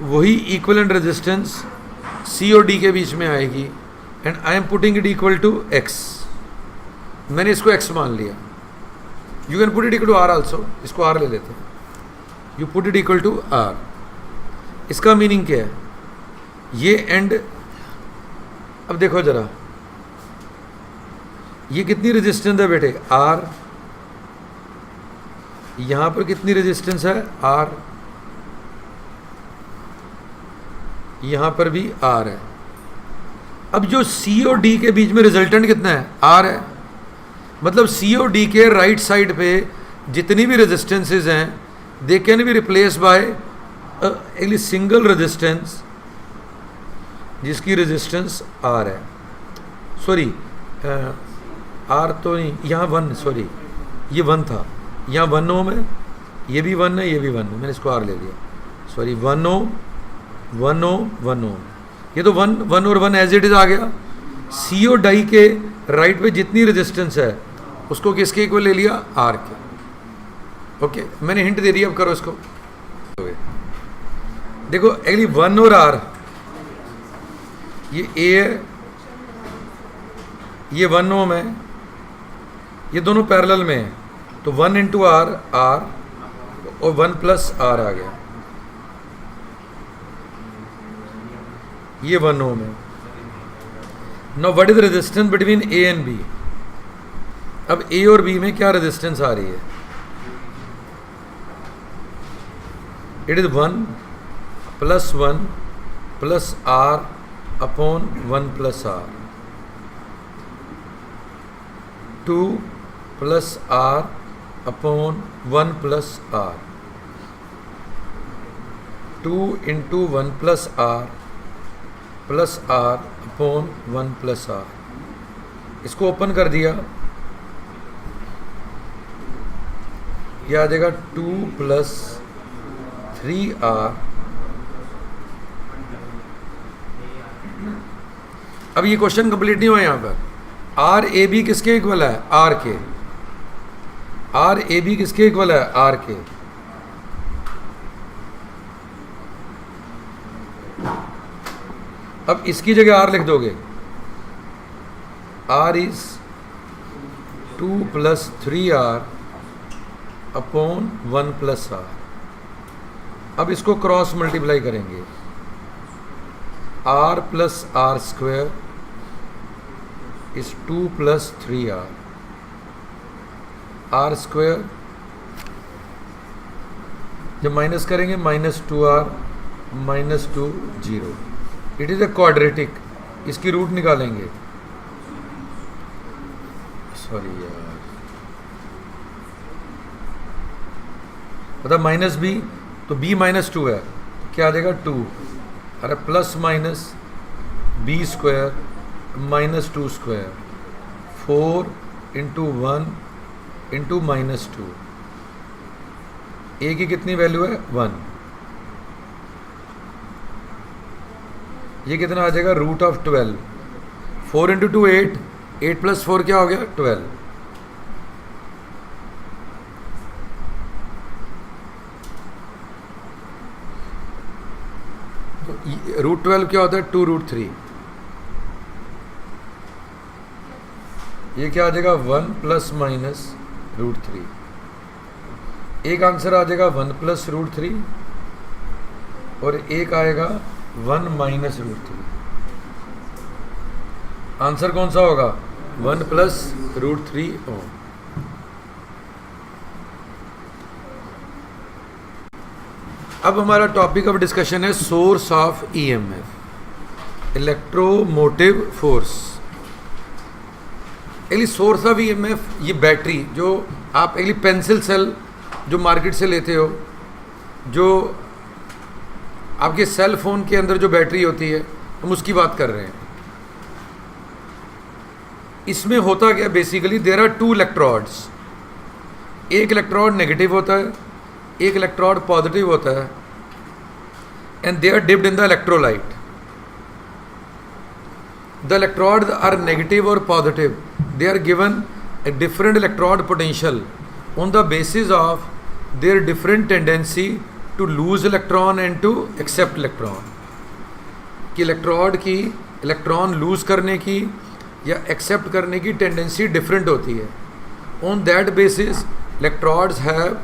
वही इक्विवेलेंट रेजिस्टेंस सी और डी के बीच में आएगी। And I am putting it equal to X. मैंने इसको एक्स मान लिया। You can put it equal to R also. इसको आर ले लेते हैं। You put it equal to R. इसका मीनिंग क्या है? ये एंड, अब देखो जरा, ये कितनी रेजिस्टेंस है बेटे? आर। यहां पर कितनी रेजिस्टेंस है? आर। यहां पर भी आर है। अब जो सी और डी के बीच में रिजल्टेंट कितना है? आर है। मतलब सी और डी के राइट साइड पे जितनी भी रेजिस्टेंसेज हैं they can be replace by a single resistance जिसकी रेजिस्टेंस आर है। सॉरी, आर तो नहीं, यहाँ 1, सॉरी ये 1 था, यहाँ 1 ओम है, ये भी 1 है, ये भी 1 है, मैंने इसको आर ले लिया, सॉरी 1 ओम 1 ओम 1 ओम, ये तो 1 और 1 एज इट इज आ गया। सी ओ डाई के राइट पे जितनी रेजिस्टेंस है उसको किसके इक्वल ले लिया, आर के। ओके, मैंने हिंट दे दिया, अब करो इसको। देखो अगली 1 और आर, ये ए है, ये 1 ओम है, ये दोनों पैरेलल में है, तो 1 इंटू आर आर और 1 प्लस आर आ गया, ये 1 ओम है। Now what is the resistance between A and B. अब ए और बी में क्या रेजिस्टेंस आ रही है, it is 1 plus 1 plus R upon 1 plus R, 2 plus R upon 1 plus R, 2 into 1 plus R upon 1 plus R. इसको open कर दिया, यह आ जाएगा 2 प्लस 3R। अब ये क्वेश्चन कंप्लीट नहीं हुआ यहाँ पर। आर ए बी किसके इक्वल है, आर के। आर ए बी किसके इक्वल है, आर के। अब इसकी जगह आर लिख दोगे, R is 2 plus 3R upon 1 plus R. अब इसको क्रॉस मल्टीप्लाई करेंगे, R plus R square is 2 plus 3R, R square जब माइनस करेंगे -2R -2 0। It is a quadratic, इसकी रूट निकालेंगे, सॉरी यार, मतलब माइनस बी तो b -2 है, तो क्या आ जाएगा 2, अरे प्लस माइनस बी स्क्वायर -2 स्क्वायर, 4 इंटू 1 इंटू -2। ए की कितनी वैल्यू है, 1। ये कितना आ जाएगा, √12। 4 इंटू 2 8, 8 प्लस 4 क्या हो गया, 12। √12 क्या होता है, 2√3। ये क्या आ जाएगा, 1 प्लस माइनस √3। एक आंसर आ जाएगा 1 प्लस √3 और एक आएगा 1 माइनस √3। आंसर कौन सा होगा, 1 प्लस √3 ओम। अब हमारा टॉपिक ऑफ डिस्कशन है source of EMF, electromotive force. Actually source of EMF, ये बैटरी जो आप एक्चुअली पेंसिल सेल जो मार्केट से लेते हो, जो आपके सेल फोन के अंदर जो बैटरी होती है, हम उसकी बात कर रहे हैं। इसमें होता क्या, बेसिकली देयर आर 2 इलेक्ट्रोड्स। एक इलेक्ट्रोड नेगेटिव होता है, एक इलेक्ट्रोड पॉजिटिव होता है, and they are dipped in the electrolyte. The electrodes are negative और positive, they are given a different electrode potential on the basis of their different tendency to lose electron and to accept electron। कि electrode की electron lose करने की या accept करने की tendency different होती है। On that basis electrodes have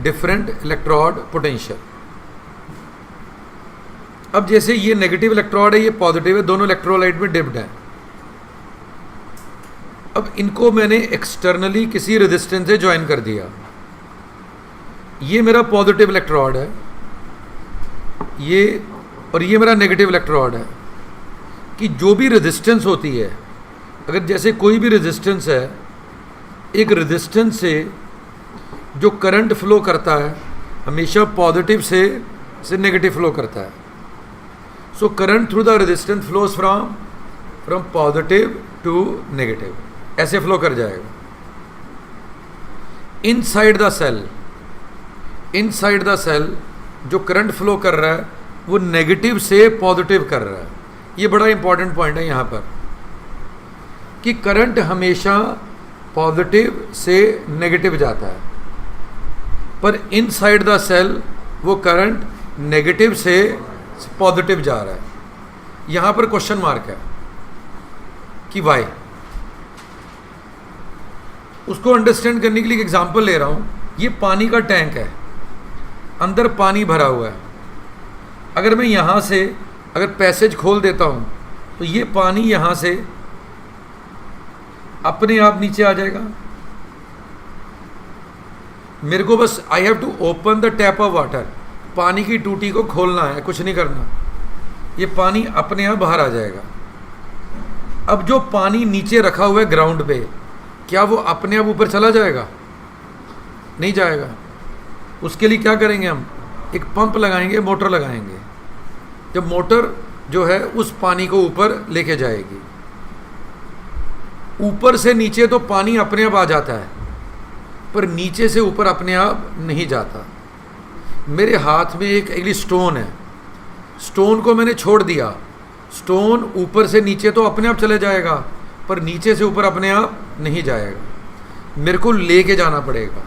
different electrode potential. अब जैसे ये नेगेटिव इलेक्ट्रोड है, ये पॉजिटिव है, दोनों इलेक्ट्रोलाइट में डिप्ड है। अब इनको मैंने एक्सटर्नली किसी रेजिस्टेंस से ज्वाइन कर दिया। ये मेरा पॉजिटिव इलेक्ट्रोड है, ये, और ये मेरा नेगेटिव इलेक्ट्रोड है। कि जो भी रेजिस्टेंस होती है, अगर जैसे कोई भी रेजिस्टेंस है, एक रेजिस्टेंस से जो करंट फ्लो करता है हमेशा पॉजिटिव से नेगेटिव फ्लो करता है। So current through the resistance flows from positive to negative. ऐसे फ्लो कर जाएगा। इनसाइड द सेल जो करंट फ्लो कर रहा है वो नेगेटिव से पॉजिटिव कर रहा है। ये बड़ा इंपॉर्टेंट पॉइंट है यहाँ पर कि करंट हमेशा पॉजिटिव से नेगेटिव जाता है, पर इनसाइड द सेल वो करंट नेगेटिव से पॉजिटिव जा रहा है। यहाँ पर क्वेश्चन मार्क है कि वाई। उसको अंडरस्टैंड करने के लिए एग्जांपल ले रहा हूँ। ये पानी का टैंक है, अंदर पानी भरा हुआ है। अगर मैं यहाँ से अगर पैसेज खोल देता हूँ तो ये पानी यहाँ से अपने आप नीचे आ जाएगा। मेरे को बस I have to open the tap of water, पानी की टूटी को खोलना है, कुछ नहीं करना, ये पानी अपने आप बाहर आ जाएगा। अब जो पानी नीचे रखा हुआ है ग्राउंड पे, क्या वो अपने आप ऊपर चला जाएगा? नहीं जाएगा। उसके लिए क्या करेंगे हम? एक पंप लगाएंगे, मोटर लगाएंगे। जब मोटर जो है उस पानी को ऊपर लेके जाएगी, ऊपर से नीचे तो पानी अपने आप आ जाता है, पर नीचे से ऊपर अपने आप नहीं जाता। मेरे हाथ में एक स्टोन है, स्टोन को मैंने छोड़ दिया, स्टोन ऊपर से नीचे तो अपने आप चले जाएगा, पर नीचे से ऊपर अपने आप नहीं जाएगा। मेरे को लेके जाना पड़ेगा,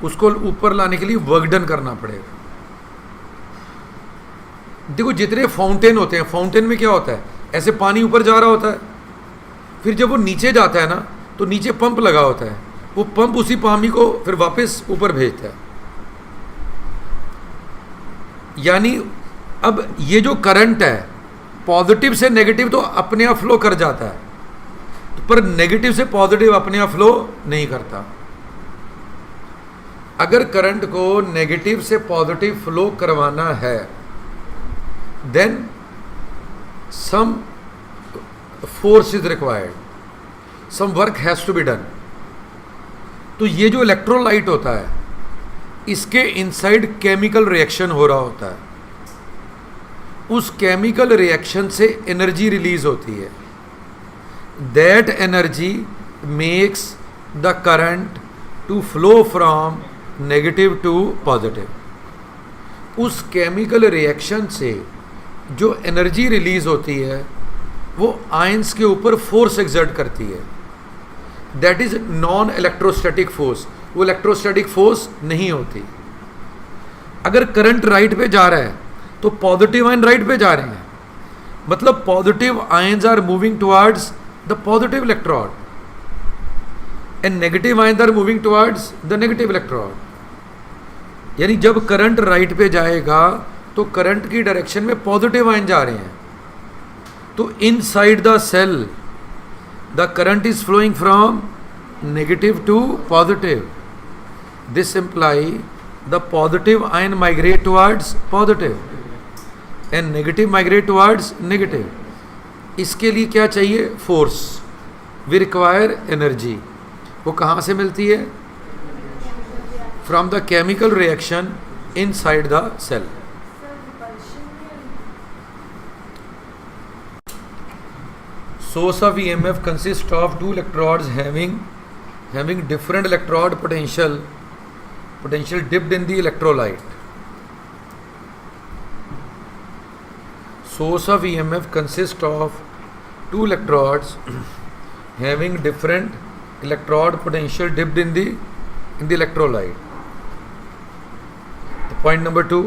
उसको ऊपर लाने के लिए वर्क डन करना पड़ेगा। देखो जितने फाउंटेन होते हैं, फाउंटेन में क्या होता है, ऐसे पानी ऊपर जा रहा होता है, फिर जब वो नीचे जाता है ना तो नीचे पंप लगा होता है, वो पंप उसी पानी को फिर वापस ऊपर भेजता है। यानी अब ये जो करंट है पॉजिटिव से नेगेटिव तो अपने आप फ्लो कर जाता है, पर नेगेटिव से पॉजिटिव अपने आप फ्लो नहीं करता। अगर करंट को नेगेटिव से पॉजिटिव फ्लो करवाना है, then some force is required, some work has to be done. तो ये जो इलेक्ट्रोलाइट होता है, इसके इनसाइड केमिकल रिएक्शन हो रहा होता है, उस केमिकल रिएक्शन से एनर्जी रिलीज होती है। That energy makes the current to flow from negative to positive. उस केमिकल रिएक्शन से जो एनर्जी रिलीज होती है वो आयंस के ऊपर फोर्स एक्सर्ट करती है। That is non electrostatic force, वो इलेक्ट्रोस्टैटिक फोर्स नहीं होती। अगर करंट राइट पे जा रहा है तो पॉजिटिव आयन राइट पे जा रहे हैं, मतलब positive ions are moving towards the positive electrode and negative ions are moving towards the negative electrode. यानी जब करंट राइट पे जाएगा तो करंट की डायरेक्शन में पॉजिटिव आयन जा रहे हैं। तो inside the cell the current is flowing from negative to positive. This imply the positive ion migrate towards positive and negative migrate towards negative. इसके लिए क्या चाहिए? फोर्स। We require energy. वो कहाँ से मिलती है? From the chemical reaction inside the cell. Source of EMF consists of two electrodes having different electrode potential dipped in the electrolyte. Source of EMF consists of two electrodes having different electrode potential dipped in the electrolyte. The point number 2,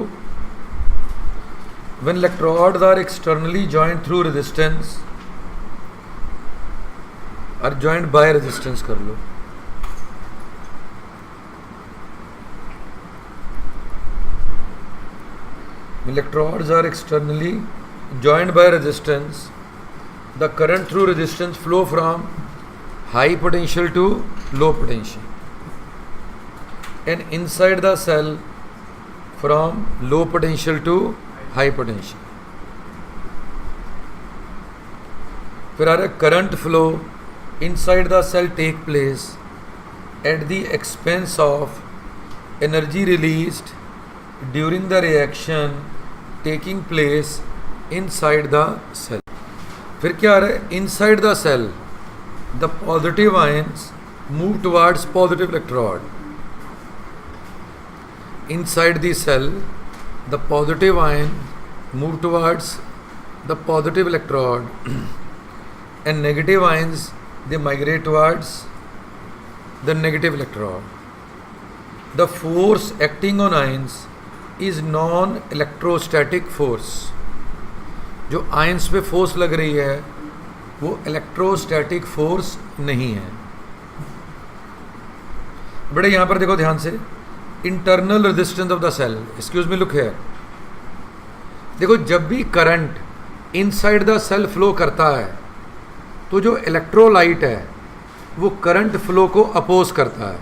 when electrodes are externally joined through resistance और joined by resistance कर लो, electrodes are externally joined by resistance, the current through resistance flow from high potential to low potential, and inside the cell from low potential to high potential. फिर आ रहा current flow inside the cell take place at the expense of energy released during the reaction taking place inside the cell. फिर क्या आ रहा है? inside the cell the positive ions move towards positive electrode. Inside the cell, the positive ion move towards the positive electrode and negative ions they migrate towards the negative electrode. The force acting on ions is non-electrostatic force. जो ions पे force लग रही है वो electrostatic force नहीं है। बड़े यहां पर देखो ध्यान से, internal resistance of the cell, excuse me look here. देखो जब भी current inside the cell flow करता है तो जो इलेक्ट्रोलाइट है वो करंट फ्लो को अपोज करता है।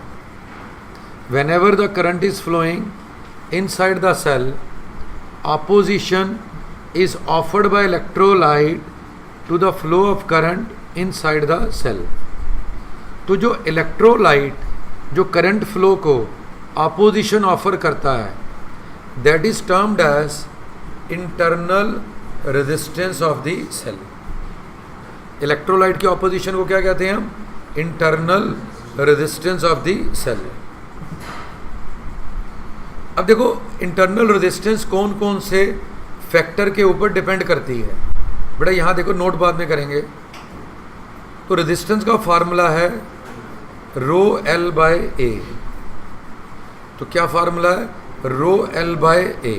Whenever the current is flowing inside the cell, opposition is offered by electrolyte to the flow of current inside the cell. तो जो इलेक्ट्रोलाइट जो करंट फ्लो को ऑपोजिशन ऑफर करता है that is termed as internal resistance of the cell. Electrolyte की opposition को क्या कहते हैं हम? Internal resistance of the cell. अब देखो इंटरनल रेजिस्टेंस कौन कौन से फैक्टर के ऊपर डिपेंड करती है। बेटा यहाँ देखो, नोट बाद में करेंगे। तो रेजिस्टेंस का फार्मूला है रो एल बाय ए। तो क्या फार्मूला है? रो एल बाय ए।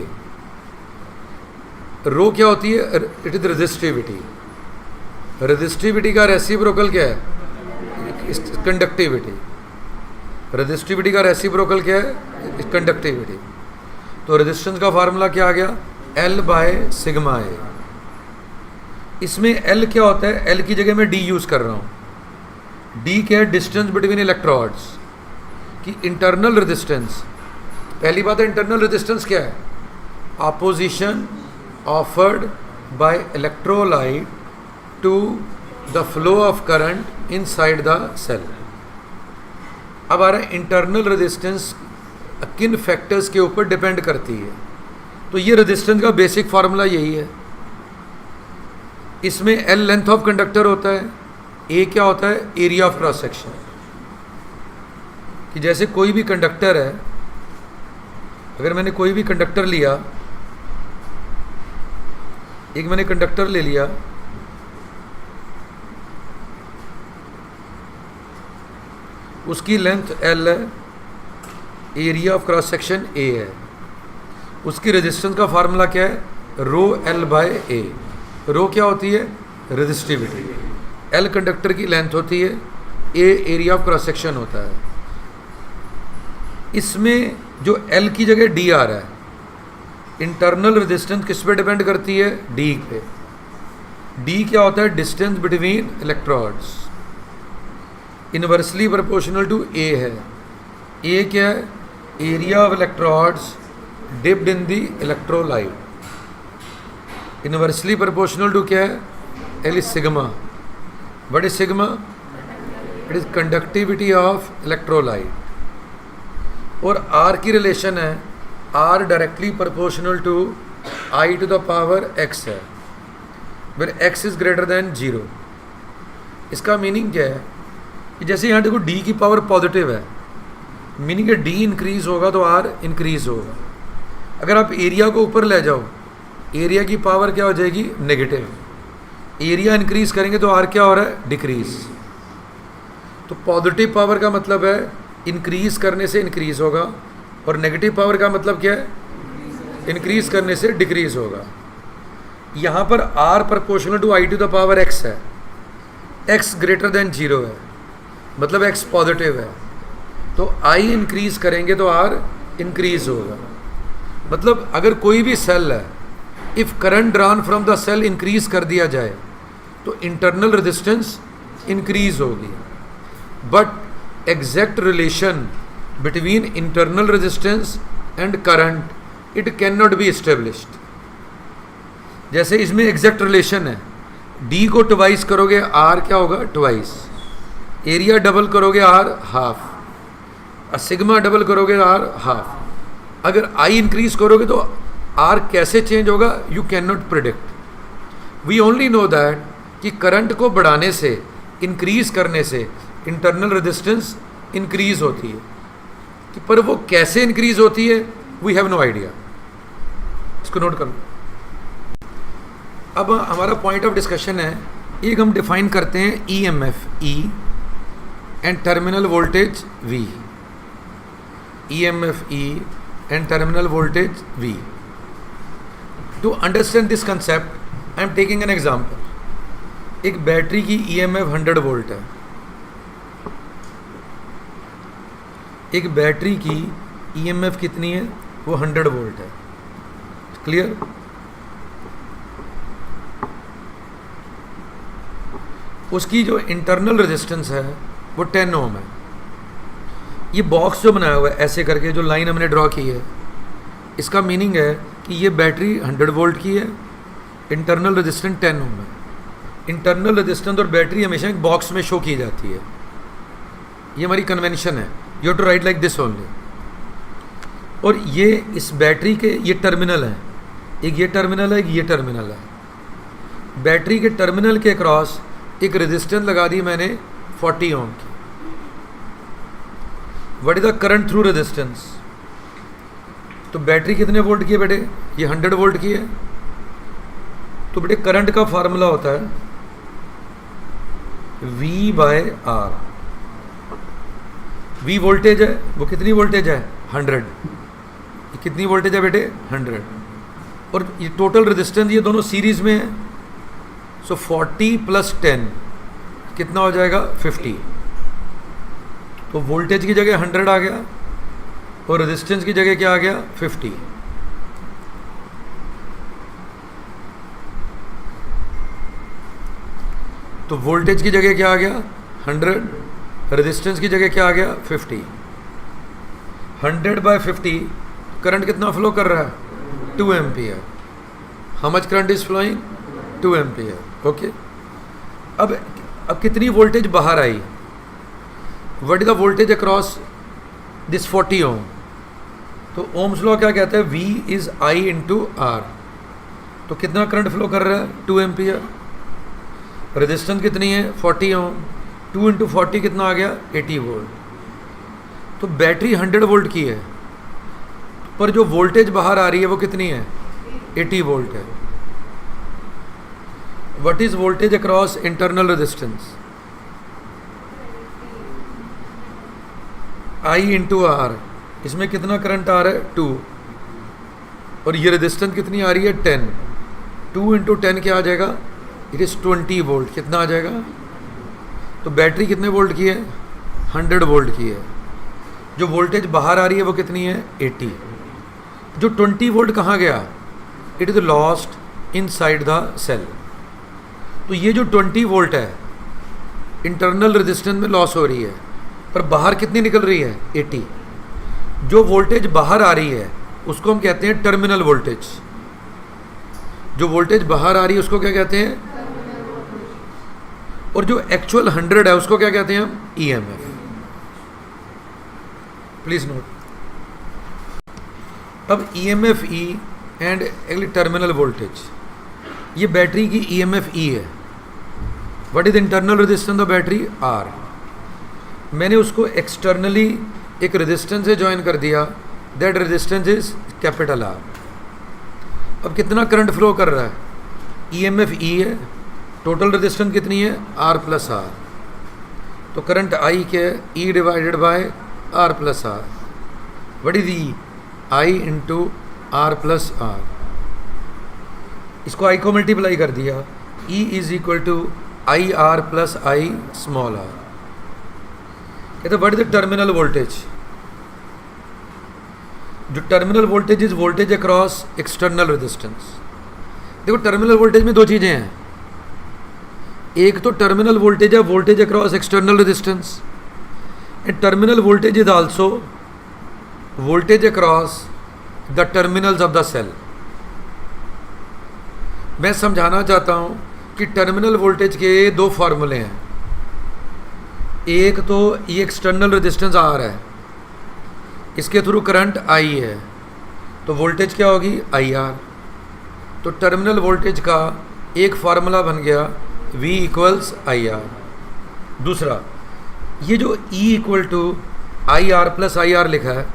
रो क्या होती है? It is resistivity. रेजिस्टिविटी का रेसिप्रोकल क्या है? कंडक्टिविटी। रेजिस्टिविटी का रेसिप्रोकल क्या है? कंडक्टिविटी। तो रेजिस्टेंस का फार्मूला क्या आ गया? L बाय सिग्मा ए। इसमें L क्या होता है? L की जगह मैं D यूज कर रहा हूं। D क्या है? डिस्टेंस बिटवीन इलेक्ट्रोड्स की इंटरनल रेजिस्टेंस। पहली बात है इंटरनल रेजिस्टेंस क्या है? Opposition offered by electrolyte to the flow of current inside the cell. अब आ रहा है इंटरनल रेजिस्टेंस किन फैक्टर्स के ऊपर डिपेंड करती है। तो ये रेजिस्टेंस का बेसिक फार्मूला यही है। इसमें L लेंथ ऑफ कंडक्टर होता है, A क्या होता है? Area of cross section. कि जैसे कोई भी कंडक्टर है, अगर मैंने कोई भी कंडक्टर लिया, एक मैंने कंडक्टर ले लिया, उसकी लेंथ L है, area of cross section A है, उसकी रेजिस्टेंस का फार्मूला क्या है? रो एल बाय ए। रो क्या होती है? रेजिस्टिविटी। एल कंडक्टर की लेंथ होती है, ए एरिया ऑफ क्रॉस सेक्शन होता है। इसमें जो एल की जगह डी आ रहा है, इंटरनल रेजिस्टेंस किस पे डिपेंड करती है? डी पे। डी क्या होता है? Distance between electrodes. Inversely proportional to A है। ए क्या है? Area of electrodes dipped in the electrolyte. Inversely proportional to क्या है? L is sigma. What is sigma? It is conductivity of electrolyte. और आर की रिलेशन है, R directly proportional to I to the power X है, where X is greater than 0। इसका meaning क्या है? कि जैसे यहाँ देखो डी की पावर पॉजिटिव है, मीनिंग है डी इंक्रीज होगा तो आर इंक्रीज होगा। अगर आप एरिया को ऊपर ले जाओ, एरिया की पावर क्या हो जाएगी? नेगेटिव। एरिया इंक्रीज करेंगे तो आर क्या हो रहा है? डिक्रीज। तो पॉजिटिव पावर का मतलब है इंक्रीज करने से इंक्रीज होगा, और नेगेटिव पावर का मतलब क्या है? इंक्रीज करने से डिक्रीज होगा। यहाँ पर R proportional to I to the power X है, एक्स ग्रेटर देन 0 है, मतलब एक्स पॉजिटिव है। तो आई इंक्रीज करेंगे तो आर इंक्रीज होगा। मतलब अगर कोई भी सेल है, if current drawn from the cell increase कर दिया जाए तो इंटरनल रेजिस्टेंस इंक्रीज होगी। But exact relation between internal resistance and current it can not be established. जैसे इसमें एग्जैक्ट रिलेशन है, डी को ट्वाइस करोगे आर क्या होगा? ट्वाइस। एरिया डबल करोगे आर हाफ, सिग्मा डबल करोगे आर हाफ। अगर आई इंक्रीज करोगे तो आर कैसे चेंज होगा? You can not predict. We only know that कि करंट को बढ़ाने से इंक्रीज़ करने से इंटरनल रेजिस्टेंस इंक्रीज़ होती है, कि पर वो कैसे इंक्रीज़ होती है वी हैव नो आइडिया। इसको नोट कर लो। अब हमारा पॉइंट ऑफ डिस्कशन है, एक हम डिफाइन करते हैं EMF E and terminal voltage V, EMF E and terminal voltage V. To understand this concept, I am taking an example. एक बैटरी की EMF 100 वोल्ट है, एक बैटरी की EMF कितनी है, वो 100 वोल्ट है। क्लियर? उसकी जो इंटरनल रेजिस्टेंस है वो 10 ओम है। ये बॉक्स जो बनाया हुआ है ऐसे करके, जो लाइन हमने ड्रॉ की है, इसका मीनिंग है कि ये बैटरी 100 वोल्ट की है, इंटरनल रेजिस्टेंस 10 ओम है। इंटरनल रेजिस्टेंस और बैटरी हमेशा एक बॉक्स में शो की जाती है, ये हमारी कन्वेंशन है। You have to write like this only. और ये इस बैटरी के ये टर्मिनल है, एक ये टर्मिनल है, एक ये टर्मिनल है। बैटरी के टर्मिनल के क्रॉस एक रेजिस्टेंस लगा दी मैंने 40 ओम की। What is the current through resistance? तो बैटरी कितने वोल्ट की है बेटे? ये 100 वोल्ट की है। तो बेटे करंट का फार्मूला होता है V/R। V वोल्टेज है, वो कितनी वोल्टेज है? 100। ये कितनी वोल्टेज है बेटे? 100। और ये टोटल रेजिस्टेंस, ये दोनों सीरीज में है। सो 40 + 10 कितना हो जाएगा? 50। तो वोल्टेज की जगह 100 आ गया और रेजिस्टेंस की जगह क्या आ गया? 50। तो वोल्टेज की जगह क्या आ गया? 100, रेजिस्टेंस की जगह क्या आ गया? 50। 100/50 करंट कितना फ्लो कर रहा है? 2 ampere. How much current is flowing? 2 ampere. Okay. अब कितनी वोल्टेज बाहर आई? What is the voltage across this 40 ohm? तो ओम्स लॉ क्या कहता है? V is I × R। तो कितना करंट फ्लो कर रहा है? 2 एम्पियर। रेजिस्टेंस कितनी है? 40 ओम। 2 × 40 कितना आ गया? 80 वोल्ट। तो बैटरी 100 वोल्ट की है, पर जो वोल्टेज बाहर आ रही है वो कितनी है? 80 वोल्ट है। What is voltage across internal resistance? I × R। इसमें कितना करंट आ रहा है? 2। और ये रेजिस्टेंस कितनी आ रही है? 10। 2 × 10 क्या आ जाएगा? It is 20 volt. कितना आ जाएगा? तो बैटरी कितने वोल्ट की है? 100 वोल्ट की है। जो वोल्टेज बाहर आ रही है वो कितनी है? 80। जो 20 वोल्ट कहाँ गया? It is lost inside the cell. तो ये जो 20 वोल्ट है इंटरनल रेजिस्टेंस में लॉस हो रही है, पर बाहर कितनी निकल रही है? 80। जो वोल्टेज बाहर आ रही है उसको हम कहते हैं टर्मिनल वोल्टेज। जो वोल्टेज बाहर आ रही है उसको क्या कहते हैं? और जो एक्चुअल 100 है उसको क्या कहते हैं हम? EMF। Please note. अब EMF E and terminal voltage, ये बैटरी की EMF E है। What is internal resistance of battery? R। मैंने उसको एक्सटर्नली एक रेजिस्टेंस से ज्वाइन कर दिया, that resistance is capital R। अब कितना करंट फ्लो कर रहा है? EMF E है, टोटल रेजिस्टेंस कितनी है? R + R। तो करंट I के E / R + R। What is E? I × R + R। इसको I को मल्टीप्लाई कर दिया, E = IR + I r। कहते what is the terminal voltage? जो terminal voltage is voltage across external resistance. देखो terminal voltage में दो चीज़ें हैं, एक तो टर्मिनल वोल्टेज है voltage across external resistance, and terminal voltage is also voltage across the terminals of the cell. मैं समझाना चाहता हूँ कि टर्मिनल वोल्टेज के दो फार्मूले हैं। एक तो ये एक्सटर्नल रेजिस्टेंस R है, इसके थ्रू करंट I है, तो वोल्टेज क्या होगी? IR। तो टर्मिनल वोल्टेज का एक फार्मूला बन गया V = IR। दूसरा, ये जो E equal to I R plus I R लिखा है,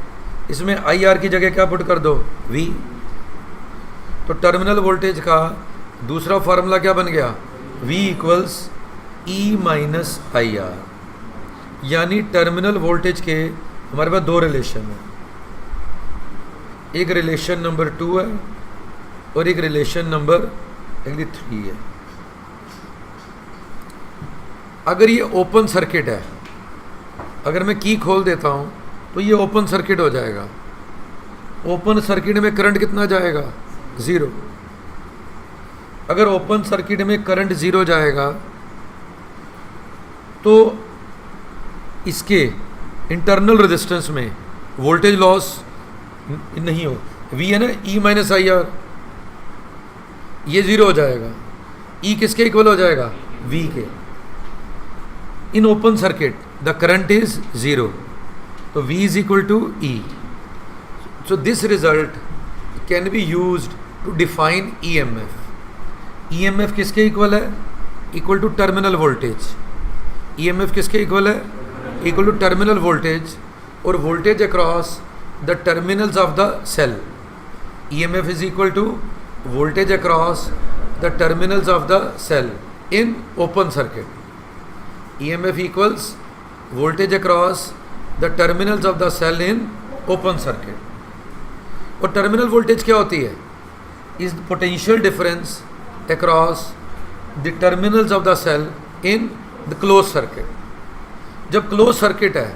इसमें आई आर की जगह क्या पुट कर दो, V। तो टर्मिनल वोल्टेज का दूसरा फार्मूला क्या बन गया, V equals E minus I are. यानी टर्मिनल वोल्टेज के हमारे पास दो रिलेशन है, एक रिलेशन नंबर 2 है और एक रिलेशन नंबर 3 है। अगर ये ओपन सर्किट है, अगर मैं की खोल देता हूँ तो ये ओपन सर्किट हो जाएगा। ओपन सर्किट में करंट कितना जाएगा, 0। अगर ओपन सर्किट में करंट 0 जाएगा तो इसके इंटरनल रेजिस्टेंस में वोल्टेज लॉस नहीं हो, V है ना, E माइनस आई आर, ये 0 हो जाएगा। E किसके इक्वल हो जाएगा, V के। In open circuit the current is 0, तो V is equal to E। So this result can be used to define EMF। EMF किसके इक्वल है, equal to terminal voltage. EMF किसके इक्वल है, equal to terminal voltage और voltage across the terminals of the cell. EMF is equal to voltage across the terminals of the cell in open circuit. EMF equals voltage across the terminals of the cell in open circuit। और terminal voltage क्या होती है, is the potential difference across the terminals of the cell in the close circuit. जब close circuit है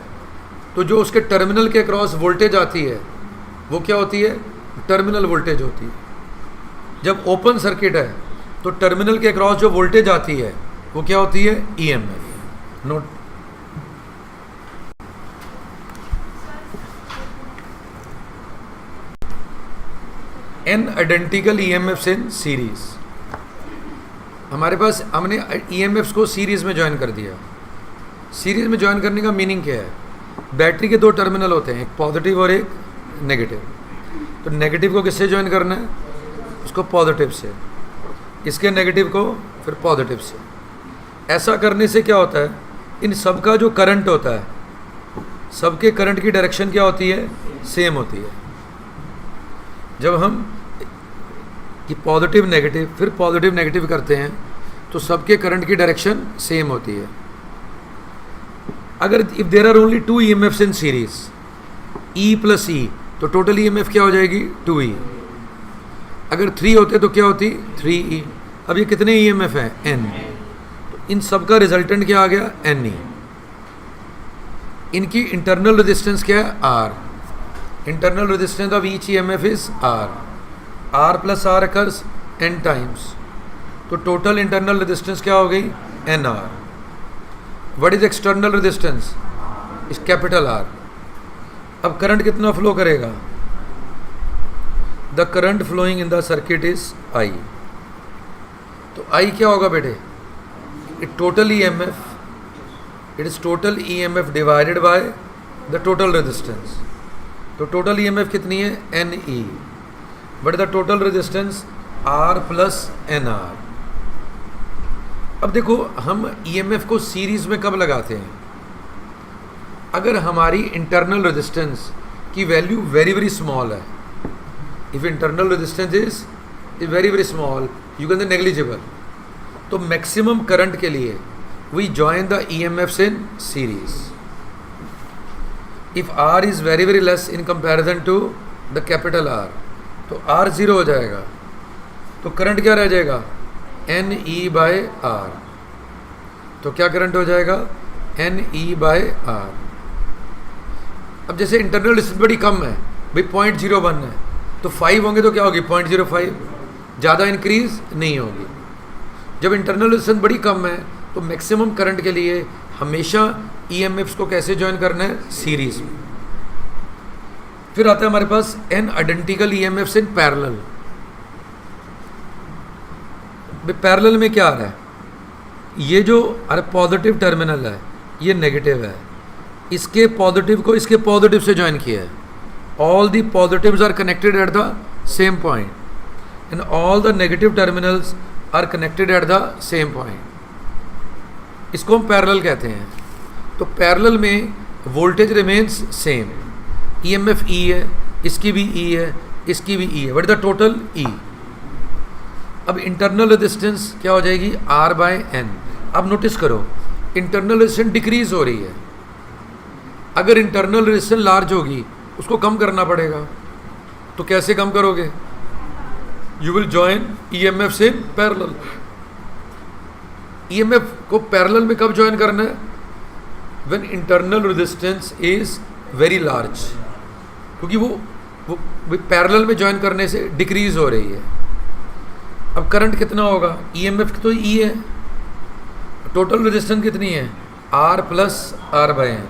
तो जो उसके terminal के अक्रॉस वोल्टेज आती है वो क्या होती है, टर्मिनल वोल्टेज होती है। जब ओपन सर्किट है तो टर्मिनल के अक्रॉस जो वोल्टेज आती है वो क्या होती है, EMF। Note, n identical EMFs in series. हमारे पास हमने EMFs को सीरीज में ज्वाइन कर दिया। सीरीज में ज्वाइन करने का मीनिंग क्या है, बैटरी के दो टर्मिनल होते हैं, एक पॉजिटिव और एक नेगेटिव। तो नेगेटिव को किससे ज्वाइन करना है, उसको पॉजिटिव से, इसके नेगेटिव को फिर पॉजिटिव से। ऐसा करने से क्या होता है, इन सब का जो करंट होता है, सबके करंट की डायरेक्शन क्या होती है, सेम होती है। जब हम ये पॉजिटिव नेगेटिव फिर पॉजिटिव नेगेटिव करते हैं तो सबके करंट की डायरेक्शन सेम होती है। अगर if there are only 2 EMFs in series, E plus E, तो टोटल EMF क्या हो जाएगी, 2E। अगर 3 होते तो क्या होती, 3E। अब ये कितने EMF हैं, N। इन सब का रिजल्टेंट क्या आ गया, NE। इनकी इंटरनल रेजिस्टेंस क्या है, R। Internal resistance of each EMF is R। R plus R occurs N times, तो टोटल इंटरनल रेजिस्टेंस क्या हो गई, NR। What is external resistance, is capital R। अब करंट कितना फ्लो करेगा, the current flowing in the circuit is I। तो I क्या होगा बेटे, total EMF, it is total EMF divided by the total resistance. तो टोटल EMF कितनी है, NE, but the total resistance R plus NR। अब देखो हम EMF को सीरीज में कब लगाते हैं, अगर हमारी इंटरनल रेजिस्टेंस की वैल्यू वेरी वेरी स्मॉल है। If internal resistance is very very small, you can say negligible, तो मैक्सिमम करंट के लिए we join the EMFs in series. If R is very very less in comparison to the capital R, तो R 0 हो जाएगा, तो current क्या रह जाएगा, NE बाय R। तो क्या करंट हो जाएगा, NE बाय R। अब जैसे इंटरनल रेजिस्टेंस बड़ी कम है भाई, 0.01 है, तो 5 होंगे तो क्या होगी, 0.05, ज़्यादा इंक्रीज नहीं होगी। जब इंटरनल रेजिस्टेंस बड़ी कम है तो मैक्सिमम करंट के लिए हमेशा EMFs को कैसे ज्वाइन करना है, सीरीज में। फिर आता है हमारे पास n identical EMFs in parallel. Parallel में क्या आ रहा है, ये जो अरे पॉजिटिव टर्मिनल है ये नेगेटिव है, इसके पॉजिटिव को इसके पॉजिटिव से ज्वाइन किया है। All the positives are connected at the same point and all the negative terminals are connected at the same point. इसको हम पैरेलल कहते हैं। तो पैरेलल में voltage remains same, EMF E है, इसकी भी ई है, इसकी भी ई है, what is the total E. अब इंटरनल रेजिस्टेंस क्या हो जाएगी, आर बाय एन। अब नोटिस करो इंटरनल रेजिस्टेंस डिक्रीज हो रही है, अगर इंटरनल रेजिस्टेंस लार्ज होगी उसको कम करना पड़ेगा। तो कैसे कम करोगे, you will join EMF in parallel. EMF को पैरेलल में कब ज्वाइन करना है, when internal resistance is very large, क्योंकि वो पैरेलल में ज्वाइन करने से डिक्रीज हो रही है। अब करंट कितना होगा, ईएमएफ तो ई है, टोटल रेजिस्टेंस कितनी है, R plus R by N,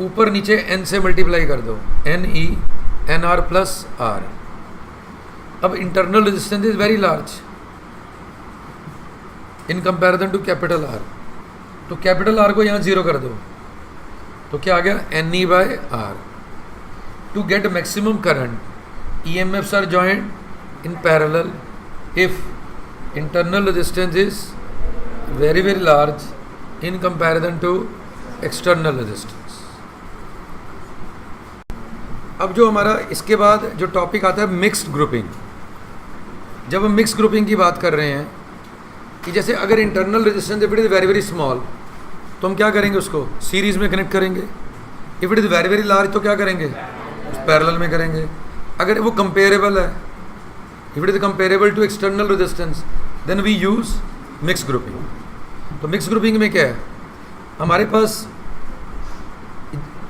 ऊपर नीचे एन से मल्टीप्लाई कर दो, N E N R plus R. अब internal resistance is very large in comparison to capital R, तो कैपिटल आर को यहाँ जीरो कर दो, तो क्या आ गया, N E by R. To get maximum current E M Fs are joint in parallel if internal resistance is very very large in comparison to external resistance. अब जो हमारा इसके बाद जो टॉपिक आता है मिक्स्ड ग्रुपिंग। जब हम मिक्स ग्रुपिंग की बात कर रहे हैं कि जैसे अगर internal resistance if it is very very small तो हम क्या करेंगे, उसको सीरीज़ में कनेक्ट करेंगे। If it is very very large तो क्या करेंगे, पैरेलल में करेंगे। अगर वो कंपेरेबल है, if it is comparable to external resistance then we use mix grouping. तो मिक्स ग्रुपिंग में क्या है, हमारे पास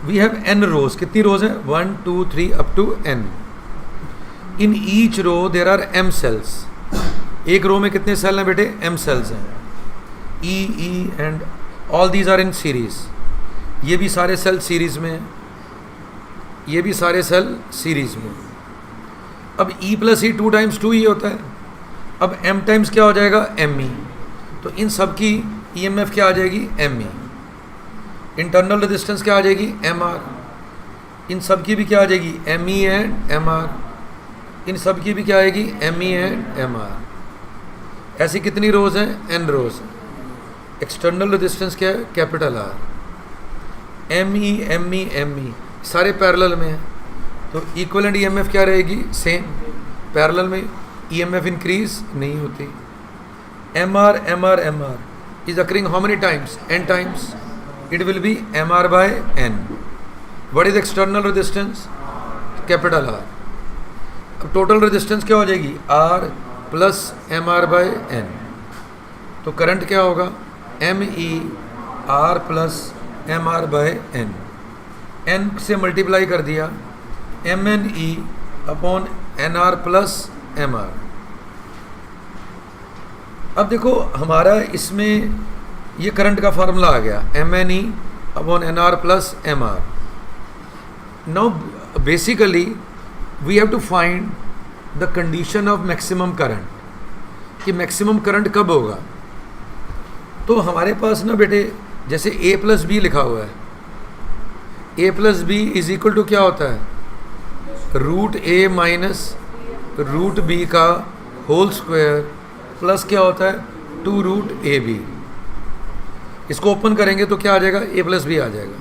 वी हैव एन रोज, कितनी रोज हैं, 1 2 3 up to N. In each row there are M cells, एक रो में कितने सेल हैं बेटे, एम सेल्स हैं। E and all these are in series, ये भी सारे सेल सीरीज में हैं, ये भी सारे सेल सीरीज में। अब ई प्लस ई 2 टाइम्स 2 ही होता है, अब एम टाइम्स क्या हो जाएगा, एम ई। तो इन सब की ई एम एफ क्या आ जाएगी, एम ई। इंटरनल रेजिस्टेंस क्या आ जाएगी, एम आर। इन सब की भी क्या आ जाएगी, M E and M R. इन सब की भी क्या आएगी, M E and M R. ऐसी कितनी रोज हैं, एन रोज। एक्सटर्नल रेजिस्टेंस क्या है, capital R. M E M E M E सारे पैरेलल में हैं, तो इक्विवेलेंट ई एम एफ क्या रहेगी, सेम। पैरेलल में ई एम एफ इंक्रीज नहीं होती। M R M R M R is occurring how many times, N times, it will be mr by n. What is external resistance, capital R. अब total resistance क्या हो जाएगी, R plus M R by N. तो current क्या होगा, M E R plus M R by N. N से multiply कर दिया, M N E upon N R plus M R. अब देखो हमारा इसमें ये करंट का फार्मूला आ गया, M N E upon N R plus M R. Now basically we have to find the condition of maximum current, कि maximum current कब होगा। तो हमारे पास ना बेटे जैसे ए प्लस बी लिखा हुआ है, A plus B is equal to क्या होता है, root A minus root B का होल स्क्वायर प्लस क्या होता है, 2 रूट ए बी। इसको ओपन करेंगे तो क्या आ जाएगा, ए प्लस बी आ जाएगा।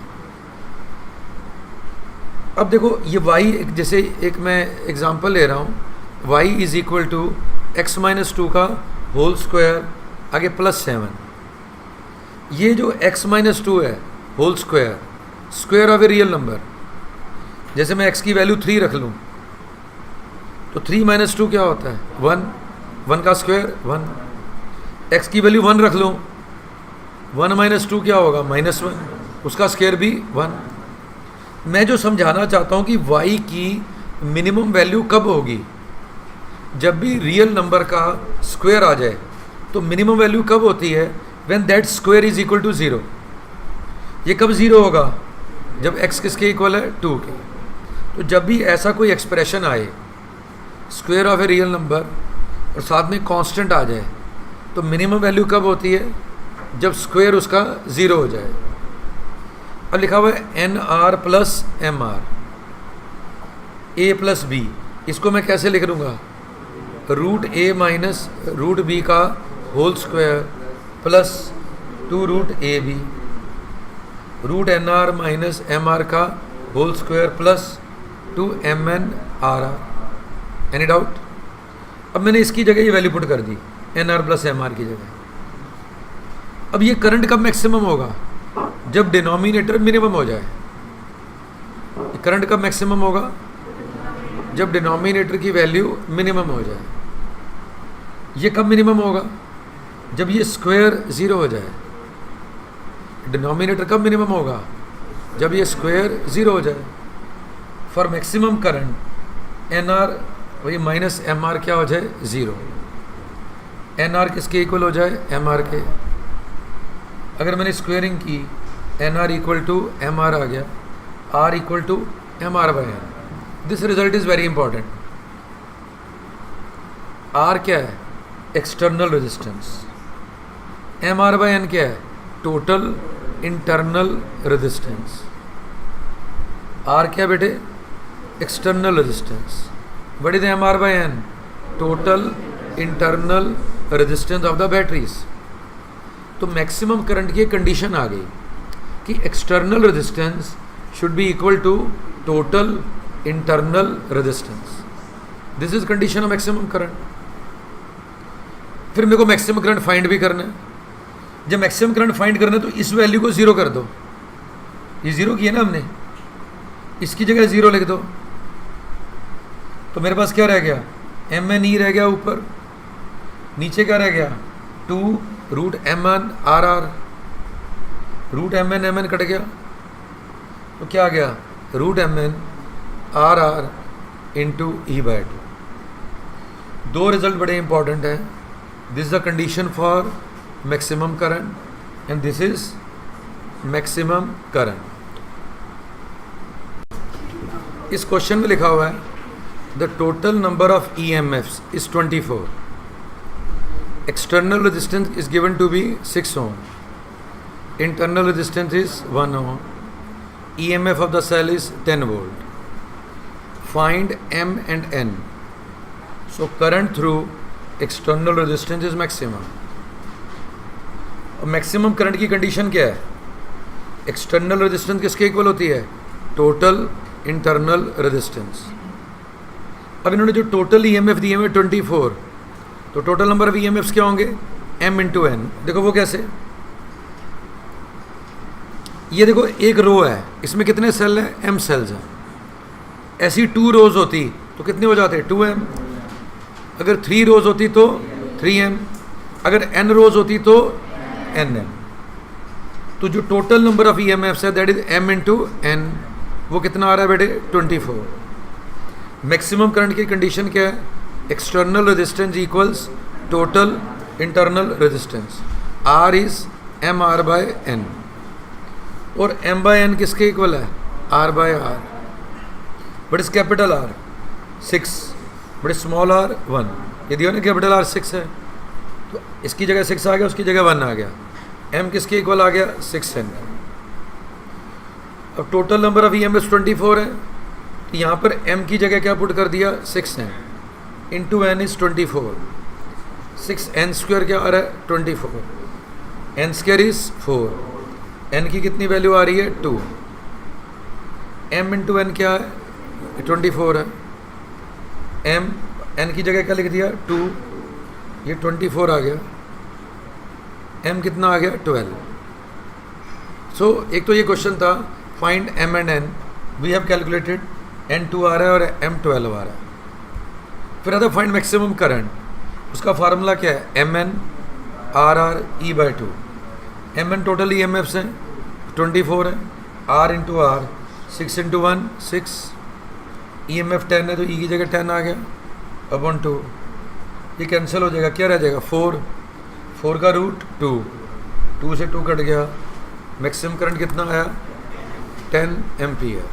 अब देखो ये y, जैसे एक मैं एग्जांपल ले रहा हूँ, y is equal to X minus 2 का होल स्क्वायर आगे प्लस 7। ये जो x माइनस 2 है whole square, square of a real number, जैसे मैं x की वैल्यू 3 रख लूँ तो 3 माइनस 2 क्या होता है, 1, 1 का स्क्वायर 1। x की वैल्यू 1 रख लूँ, 1 माइनस 2 क्या होगा, -1, उसका स्क्वायर भी 1। मैं जो समझाना चाहता हूँ कि y की मिनिमम वैल्यू कब होगी, जब भी रियल नंबर का स्क्वायर आ जाए। तो मिनिमम वैल्यू कब होती है, when that square is equal to 0। ये कब 0 होगा, जब x किसके इक्वल है, 2 के। तो जब भी ऐसा कोई एक्सप्रेशन आए, square of a real number और साथ में कांस्टेंट आ जाए, तो मिनिमम वैल्यू कब होती है, जब स्क्वायर उसका 0 हो जाए। अब लिखा हुआ है N R plus M R, A plus B, इसको मैं कैसे लिख दूँगा, root A minus root B का whole square plus 2 root A B root N R minus M R का whole square plus 2 M N R R. Any doubt? अब मैंने इसकी जगह ये वैल्यू पुट कर दी N R plus M R की जगह। अब ये करंट कब मैक्सिमम होगा? जब डिनोमिनेटर मिनिमम हो जाए। करंट कब मैक्सिमम होगा? जब डिनोमिनेटर की वैल्यू मिनिमम हो जाए। ये कब मिनिमम होगा? जब ये स्क्वायर ज़ीरो हो जाए। डिनोमिनेटर कब मिनिमम होगा? जब ये स्क्वायर ज़ीरो हो जाए। For maximum current N R वही माइनस एम आर क्या हो जाए? ज़ीरो। एन आर किसके इक्वल हो जाए? एम आर के। अगर मैंने स्क्वेयरिंग की N R equal to M R आ गया, R equal to M R by N. This result is very important. R क्या है? External resistance. M R by N क्या है? Total internal resistance. आर क्या बेटे? External resistance. What is M R by N? Total internal resistance of the batteries. तो maximum current की condition आ गई कि external resistance should be equal to total internal resistance. This is condition of maximum current. फिर मेरे को maximum current find भी करना है। जब मैक्सिमम करंट फाइंड करना है तो इस वैल्यू को ज़ीरो कर दो। ये ज़ीरो किया ना हमने, इसकी जगह ज़ीरो लिख दो। तो मेरे पास क्या रह गया? एम एन ई रह गया ऊपर, नीचे क्या रह गया? 2 root M N R R. Root M N cut गया तो क्या आ गया? Root M N R R into E by two. दो रिजल्ट बड़े इंपॉर्टेंट हैं। This is the condition for maximum current and this is maximum current. इस question में लिखा हुआ है the total number of E M एफ्स is 24। External resistance is given to be 6 ohm. Internal resistance is 1 ohm. EMF of the cell is 10 volt. Find M and N. So current through external resistance is maximum. और maximum current की condition क्या है? External resistance किसके equal होती है? Total internal resistance. अब इन्होंने जो total EMF दिए हुए 24, तो total number of EMFs क्या होंगे? M into N. देखो वो कैसे? ये देखो एक रो है, इसमें कितने सेल हैं? एम सेल्स हैं। ऐसी 2 रोज होती तो कितने हो जाते? 2m। अगर 3 रोज होती तो 3m। अगर n रोज होती तो nm। तो जो टोटल नंबर ऑफ EMFs है that is m into n। वो कितना आ रहा है बेटे? 24। मैक्सिमम करंट की कंडीशन क्या है? External resistance equals total internal resistance. R is M R by N. और m बाय एन किसके इक्वल है? R by R. But is capital R 6, but small r 1। ये दिया ना कैपिटल R 6 है, तो इसकी जगह 6 आ गया, उसकी जगह 1 आ गया। m किसके इक्वल आ गया? 6n। अब टोटल नंबर ऑफ EMFs 24 है, तो यहाँ पर m की जगह क्या पुट कर दिया? 6n into n is 24। 6n square क्या आ रहा है? 24। n square is 4। n की कितनी वैल्यू आ रही है? 2। m इंटू एन क्या है? 24 है। m n की जगह क्या लिख दिया? 2। ये 24 आ गया। m कितना आ गया? 12। सो एक तो ये क्वेश्चन था find m and n। We have calculated n2 आ रहा है और m12 आ रहा है। फिर आता फाइंड मैक्सिमम करंट। उसका फार्मूला क्या है? mn r e by 2। mn total EMFs हैं 24 है। r into R 6 into 1 6। EMF 10 है तो e की जगह 10 आ गया अपॉन 2। ये कैंसिल हो जाएगा, क्या रह जाएगा? 4 का रूट 2 से 2 कट गया। मैक्सिमम करंट कितना आया? 10 एम्पियर।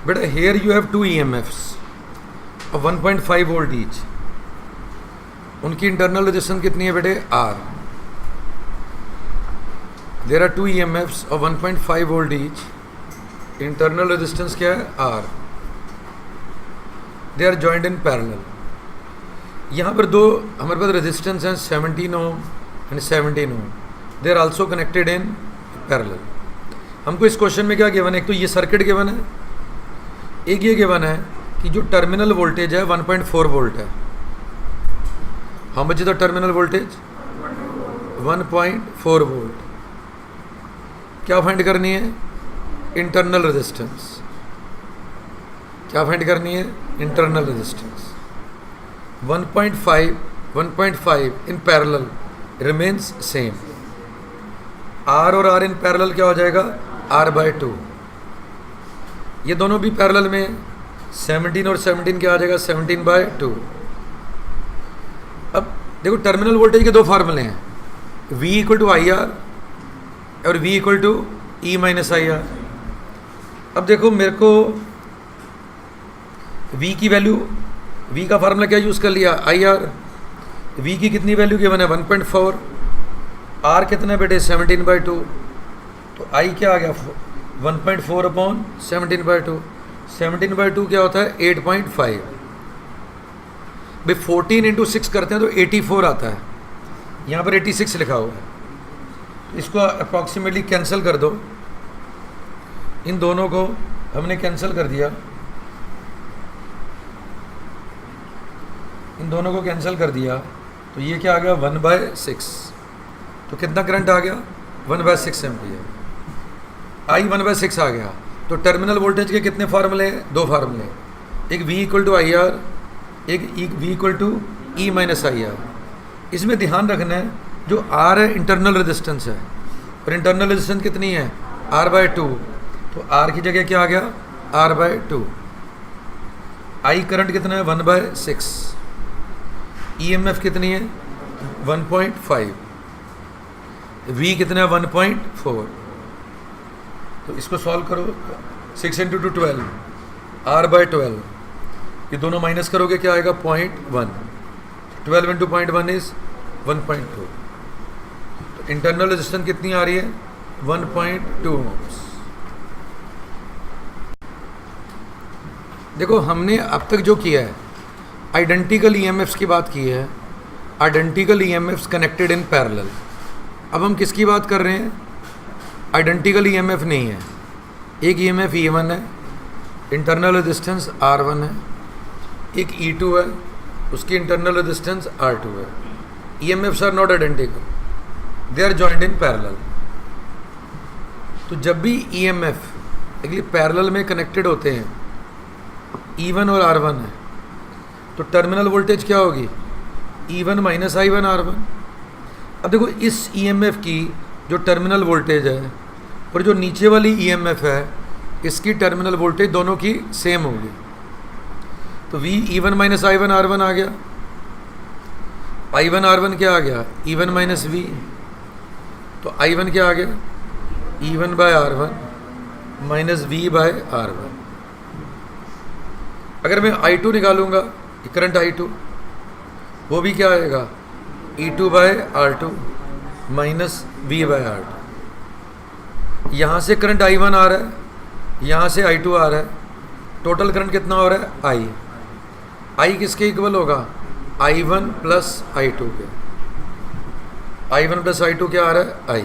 बेटा here you have 2 EMFs of 1.5 volt each. उनकी इंटरनल रेजिस्टेंस कितनी है बेटे? R। There are 2 EMFs of 1.5 volt each. Internal resistance क्या है? R। They are joined in parallel. यहाँ पर दो हमारे पास रेजिस्टेंस हैं 17 ohm and 17 ohm, they are also connected in parallel. हमको इस क्वेश्चन में क्या गिवन है, एक तो ये सर्किट गिवन है, एक ये गिवन है कि जो टर्मिनल वोल्टेज है 1.4 वोल्ट है। How much is the terminal voltage? 1.4 volt. क्या फाइंड करनी है? Internal resistance. क्या फाइंड करनी है? Internal resistance. 1.5 in parallel remains same. R और आर इन पैरेलल क्या हो जाएगा? R/2। ये दोनों भी पैरेलल में 17 और 17 क्या आ जाएगा? 17/2। अब देखो टर्मिनल वोल्टेज के दो फार्मूले हैं, V = IR और V = E-IR। अब देखो मेरे को V की वैल्यू, V का फार्मूला क्या यूज़ कर लिया? IR। V की कितनी वैल्यू गिवन है? 1.4। R कितना है बेटे? 17/2। तो I क्या आ गया? 1.4/17/2। 17/2 क्या होता है? 8.5। भाई 14 × 6 करते हैं तो 84 आता है, यहाँ पर 86 लिखा हुआ है। इसको अप्रॉक्सीमेटली कैंसिल कर दो, इन दोनों को हमने कैंसिल कर दिया, इन दोनों को कैंसिल कर दिया, तो ये क्या आ गया? 1/6। तो कितना करंट आ गया? 1/6 एम्पियर। I 1/6 आ गया। तो टर्मिनल वोल्टेज के कितने फार्मूले हैं? दो फार्मूले, एक V = IR, एक V = E-IR। इसमें ध्यान रखना है जो R है इंटरनल रेजिस्टेंस है, और इंटरनल रेजिस्टेंस कितनी है? R/2। तो R की जगह क्या आ गया? R/2। I करंट कितना है? 1/6। EMF कितनी है? 1.5। V कितना है? 1.4। तो इसको सॉल्व करो, 6 × 2 12, R/12। ये दोनों माइनस करोगे क्या आएगा? 0.1। 12 × 0.1 इज 1.2। तो इंटरनल रेजिस्टेंस कितनी आ रही है? 1.2 ओम्स। देखो हमने अब तक जो किया है, आइडेंटिकल ईएमएफ्स की बात की है, identical EMFs connected in parallel. अब हम किसकी बात कर रहे हैं? आइडेंटिकल ईएमएफ नहीं है, एक ईएमएफ E1 है, इंटरनल रेजिस्टेंस R1 है, एक E2 है, उसकी इंटरनल रेजिस्टेंस R2 है। EMFs are not identical, they are joined in parallel. तो जब भी EMF एक्चुअली पैरेलल में कनेक्टेड होते हैं, E1 और R1 है, तो टर्मिनल वोल्टेज क्या होगी? E1 - I1 R1। अब देखो इस EMF की जो टर्मिनल वोल्टेज है और जो नीचे वाली EMF है, इसकी टर्मिनल वोल्टेज दोनों की सेम होगी। तो E1 - I1 R1 आ गया, I1 R1 क्या आ गया? E1 - V। तो I1 क्या आ गया? E1/R1 - V/R1। अगर मैं I2 निकालूंगा, करंट I2, वो भी क्या आएगा? E2/R2 - V/R2। यहाँ से करंट I1 आ रहा है, यहाँ से I2 आ रहा है, टोटल करंट कितना हो रहा है? I किसके इक्वल होगा? I1 + I2 के। I1 + I2 क्या आ रहा है? I।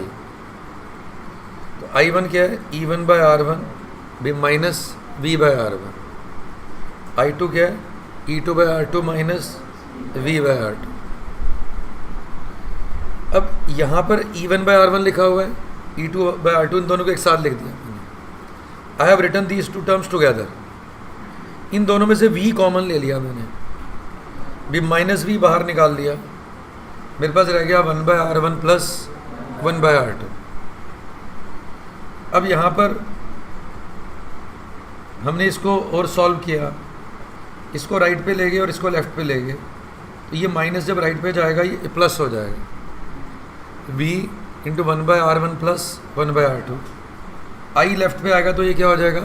तो I1 क्या है? E1/R1 - V/R1। I2 क्या है? E2/R2 - V/R2। अब यहाँ पर E1/R1 लिखा हुआ है, E2/R2, इन दोनों को एक साथ लिख दिया मैंने। I have written these two terms together. इन दोनों में से V कॉमन ले लिया मैंने, -V बाहर निकाल दिया, मेरे पास रह गया 1/R1 + 1/R2। अब यहाँ पर हमने इसको और सॉल्व किया, इसको राइट पे ले गए और इसको लेफ़्ट पे ले गए, तो ये माइनस जब राइट पे जाएगा ये प्लस हो जाएगा, V × 1/R1 + 1/R2। I left पे आएगा तो ये क्या हो जाएगा?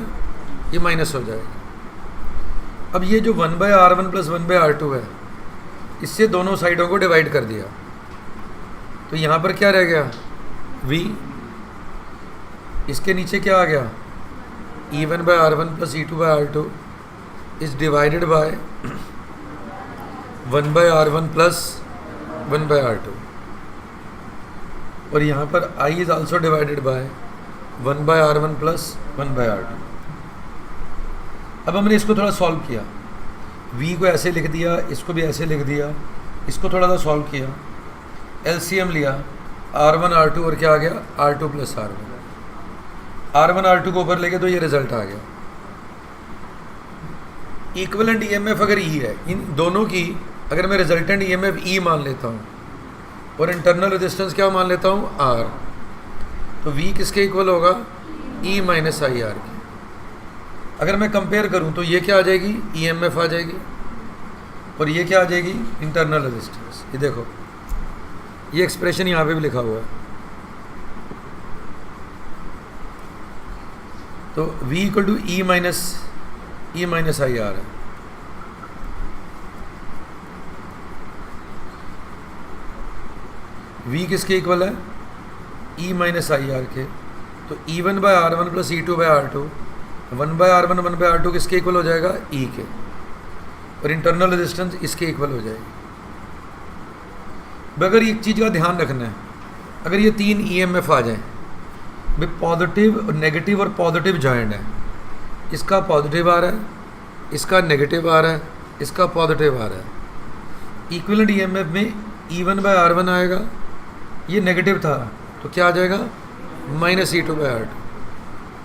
ये माइनस हो जाएगा। अब ये जो 1/R1 + 1/R2 है, इससे दोनों साइडों को डिवाइड कर दिया, तो यहाँ पर क्या रह गया? V। इसके नीचे क्या आ गया? E1/R1 + E2/R2 is divided by 1/R1 plus 1/R2, और यहाँ पर I is also divided by 1/R1 plus 1/R2। अब हमने इसको थोड़ा सॉल्व किया, V को ऐसे लिख दिया, इसको भी ऐसे लिख दिया, इसको थोड़ा सा सॉल्व किया, LCM लिया, R1 R2 और क्या आ गया, R2 प्लस R1 R2 को ऊपर लेके तो ये रिजल्ट आ गया। इक्विवेलेंट EMF अगर E है, इन दोनों की अगर मैं रिजल्टेंट EMF E मान लेता हूँ और इंटरनल रेजिस्टेंस क्या मान लेता हूँ, R, तो V किसके इक्वल होगा, E माइनस आई आर के। अगर मैं कंपेयर करूँ तो ये क्या आ जाएगी, EMF आ जाएगी, और ये क्या आ जाएगी, इंटरनल रेजिस्टेंस। ये देखो, ये एक्सप्रेशन यहाँ पे भी लिखा हुआ है। तो V equal to E minus I R है। V किसके इक्वल है, E माइनस आई आर के। तो E1/R1 plus E2/R2, 1/R1 1/R2 किसके इक्वल हो जाएगा, E के, और इंटरनल रेजिस्टेंस इसके इक्वल हो जाएगी। अगर एक चीज़ का ध्यान रखना है, अगर ये तीन EMF आ जाएं, भाई पॉजिटिव, नेगेटिव और पॉजिटिव जॉइंट है, इसका पॉजिटिव आ रहा है, इसका नेगेटिव आ रहा है, इसका पॉजिटिव आ रहा है। इक्विवेलेंट EMF में E1/R1 आएगा, ये नेगेटिव था तो क्या आ जाएगा, माइनस E2/R2,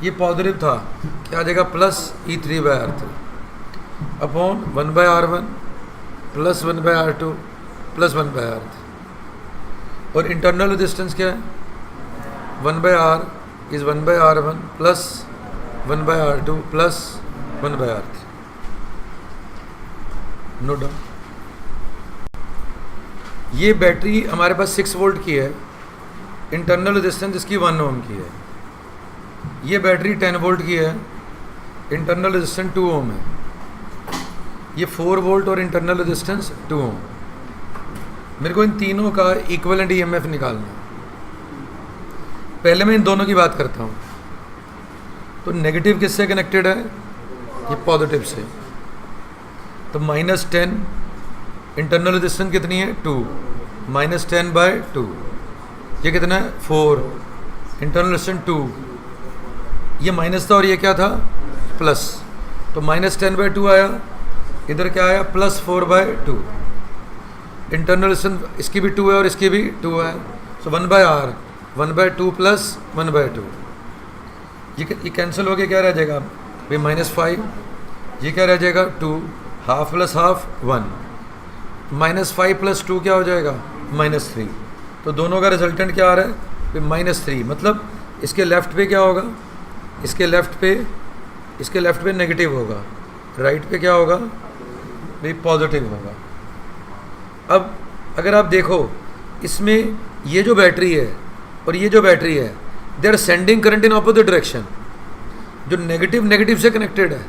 ये पॉजिटिव था, क्या आ जाएगा, plus E3/R3 upon 1/R1 plus 1/R2 plus 1/R3। और इंटरनल रेजिस्टेंस क्या है, 1/R is 1/R1 plus 1/R2 plus 1/R3। No doubt. ये बैटरी हमारे पास 6 वोल्ट की है, इंटरनल रेजिस्टेंस इसकी 1 ओम की है। ये बैटरी 10 वोल्ट की है, इंटरनल रेजिस्टेंस 2 ओम है। ये 4 वोल्ट और इंटरनल रेजिस्टेंस 2 ओम। मेरे को इन तीनों का इक्विवेलेंट EMF निकालना है। पहले मैं इन दोनों की बात करता हूँ। तो नेगेटिव किससे कनेक्टेड है, ये पॉजिटिव से। तो -10, इंटरनल रेजिस्टेंस कितनी है, 2, -10/2, ये कितना है, 4, इंटरनल रेजिस्टेंस 2, ये माइनस था और ये क्या था, प्लस। तो -10/2 आया, इधर क्या आया, +4/2। इंटरनल रेजिस्टेंस इसकी भी 2 है और इसकी भी 2 है। सो 1/R 1/2 प्लस 1/2, ये कैंसिल हो गया, क्या रह जाएगा भाई, -5, ये क्या रह जाएगा, 2, हाफ प्लस हाफ 1, -5 प्लस 2 क्या हो जाएगा, -3। तो दोनों का रिजल्टेंट क्या आ रहा है, -3। मतलब इसके लेफ्ट पे क्या होगा, इसके लेफ्ट पे नेगेटिव होगा, राइट पे क्या होगा भाई, पॉजिटिव होगा। अब अगर आप देखो, इसमें ये जो बैटरी है और ये जो बैटरी है, they are sending current in opposite direction. जो नेगेटिव से कनेक्टेड है,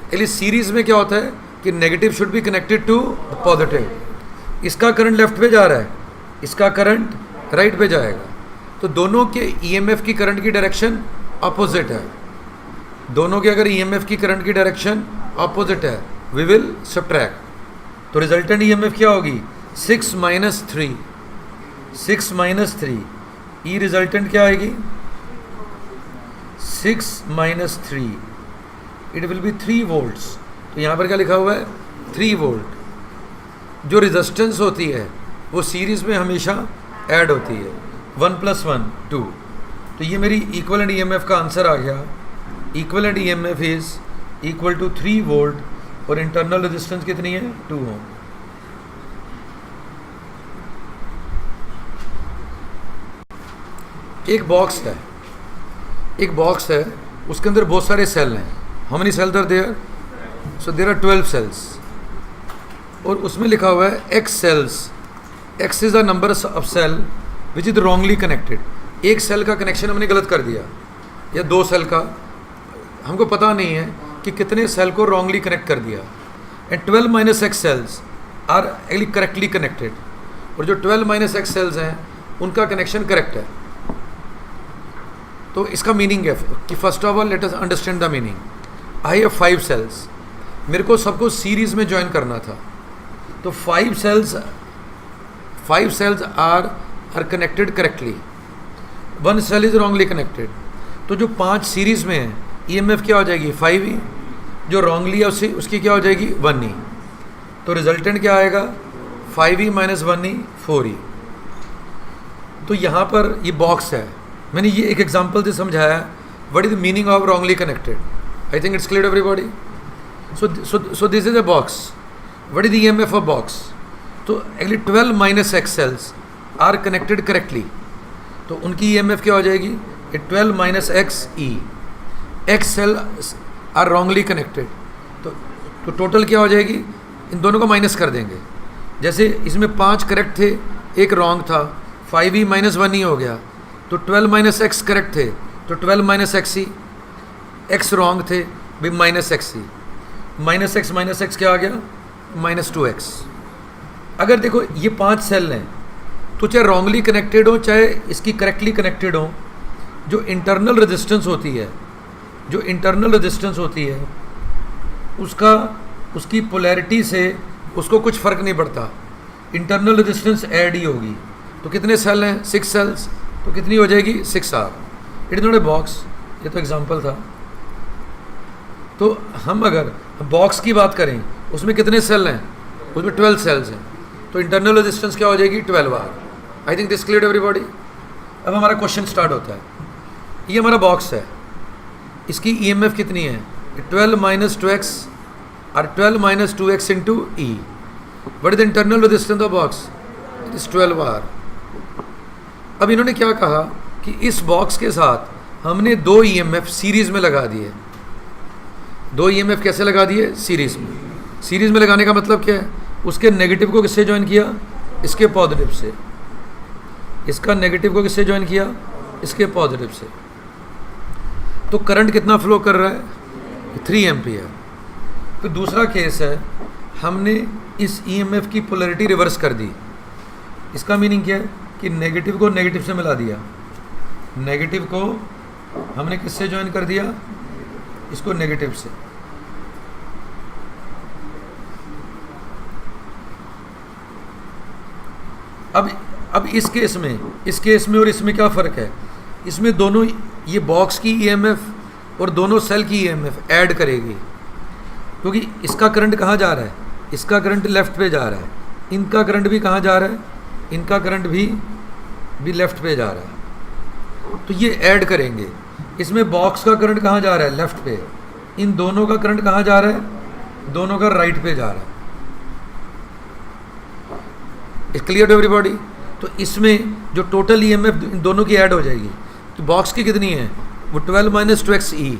इसलिए सीरीज में क्या होता है कि negative should be connected to positive. इसका करंट लेफ्ट पे जा रहा है, इसका करंट राइट पे जाएगा, तो दोनों के EMF की करंट की डायरेक्शन अपोजिट है। दोनों के अगर EMF की करंट की डायरेक्शन अपोजिट है, वी विल सब्ट्रैक्ट। तो रिजल्टेंट EMF क्या होगी, 6 - 3, 6 - 3, ई रिजल्टेंट क्या आएगी, 6 - 3, इट विल बी 3 वोल्ट्स। तो यहाँ पर क्या लिखा हुआ है, 3 वोल्ट। जो रेजिस्टेंस होती है वो सीरीज में हमेशा ऐड होती है, 1 + 1 2। तो ये मेरी इक्विवेलेंट EMF का आंसर आ गया। Equivalent EMF is equal to 3 volt और इंटरनल रेजिस्टेंस कितनी है, 2 ओम। एक बॉक्स है, उसके अंदर बहुत सारे सेल हैं। How many cells are there, so there are 12 cells, और उसमें लिखा हुआ है X cells. X is the number of cell which is wrongly connected. एक सेल का कनेक्शन हमने गलत कर दिया, या 2 सेल का, हमको पता नहीं है कि कितने सेल को रॉन्गली कनेक्ट कर दिया। And 12 - X cells are correctly connected, और जो 12 - X सेल्स हैं उनका कनेक्शन करेक्ट है। तो इसका मीनिंग है कि first of all let us understand the meaning. I have 5 cells, मेरे को सबको सीरीज में ज्वाइन करना था। तो 5 cells are connected correctly, 1 cell is wrongly connected. तो जो 5 सीरीज में है EMF क्या हो जाएगी 5E, जो रॉन्गली है उसकी क्या हो जाएगी 1E. तो रिजल्टेंट क्या आएगा 5E माइनस 1E 4E. तो यहाँ पर ये बॉक्स है, मैंने ये एक एग्जांपल से समझाया what is the meaning of wrongly connected. I think it's clear everybody. So this is a box. What is the EMF of box. तो actually 12 minus X cells are connected correctly, तो उनकी EMF क्या हो जाएगी 12 minus XE. X cell are wrongly connected, तो total क्या हो जाएगी, इन दोनों को माइनस कर देंगे. जैसे इसमें 5 करेक्ट थे, एक रॉन्ग था, 5E माइनस 1E हो गया. तो 12 माइनस X करेक्ट थे, तो 12 माइनस XE. X रॉन्ग थे भी माइनस XE. माइनस X क्या आ गया माइनस 2X. अगर देखो ये 5 सेल हैं, तो चाहे रॉन्गली कनेक्टेड हो चाहे इसकी करेक्टली कनेक्टेड हो, जो इंटरनल रेजिस्टेंस होती है उसकी पोलैरिटी से उसको कुछ फ़र्क नहीं पड़ता. इंटरनल रेजिस्टेंस ऐड ही होगी. तो कितने सेल हैं 6 सेल्स, तो कितनी हो जाएगी 6R. It is not a box, ये तो एग्जांपल था. तो हम अगर बॉक्स की बात करें उसमें कितने सेल हैं, उसमें 12 सेल्स हैं. तो इंटरनल रेजिस्टेंस क्या हो जाएगी 12R. I think this clear everybody. अब हमारा क्वेश्चन स्टार्ट होता है. ये हमारा बॉक्स है, इसकी EMF कितनी है 12 माइनस 2X और 12 minus 2X into E. What is the internal resistance of box, it is 12R. अब इन्होंने क्या कहा कि इस बॉक्स के साथ हमने 2 EMF सीरीज में लगा दिए. 2 EMF कैसे लगा दिए सीरीज में. सीरीज में लगाने का मतलब क्या है, उसके नेगेटिव को किससे ज्वाइन किया, इसके पॉजिटिव से. इसका नेगेटिव को किससे ज्वाइन किया, इसके पॉजिटिव से. तो करंट कितना फ्लो कर रहा है 3 एम्पियर. फिर दूसरा केस है, हमने इस EMF की पोलैरिटी रिवर्स कर दी. इसका मीनिंग क्या है कि नेगेटिव को नेगेटिव से मिला दिया. नेगेटिव को हमने किससे ज्वाइन कर दिया, इसको नेगेटिव से. अब इस केस में और इसमें क्या फ़र्क है, इसमें दोनों ये बॉक्स की EMF और दोनों सेल की EMF ऐड करेगी. क्योंकि इसका करंट कहाँ जा रहा है, इसका करंट लेफ़्ट पे जा रहा है, इनका करंट भी कहाँ जा रहा है, इनका करंट भी लेफ़्ट पे जा रहा है. तो ये ऐड करेंगे. इसमें बॉक्स का करंट कहाँ जा रहा है लेफ़्ट पे, इन दोनों का करंट कहाँ जा रहा है, दोनों का राइट पे जा रहा है. It's clear to everybody. तो इसमें जो टोटल EMF दोनों की ऐड हो जाएगी. तो बॉक्स की कितनी है वो 12 माइनस 2XE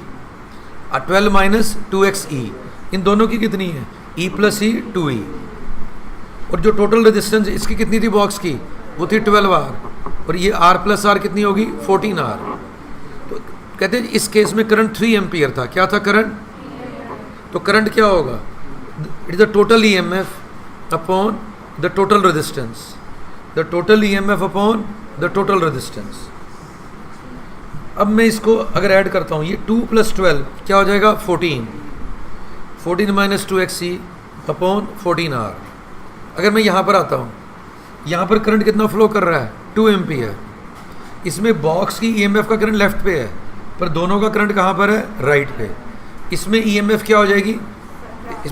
और 12 माइनस 2XE. इन दोनों की कितनी है E प्लस E 2E. और जो टोटल रेजिस्टेंस इसकी कितनी थी बॉक्स की, वो थी 12R. और ये R प्लस R कितनी होगी 14R. तो कहते हैं इस केस में करंट 3 एम्पियर था. क्या था करंट, तो करंट क्या होगा, it is the total EMF upon the total resistance. The total EMF upon the total resistance. अब मैं इसको अगर ऐड करता हूँ, ये 2 प्लस 12 क्या हो जाएगा 14 माइनस 2XE अपॉन 14R. अगर मैं यहाँ पर आता हूँ, यहाँ पर करंट कितना फ्लो कर रहा है 2 एम्पियर. इसमें बॉक्स की EMF का करंट लेफ्ट पे है, पर दोनों का करंट कहाँ पर है राइट पे. इसमें EMF क्या हो जाएगी,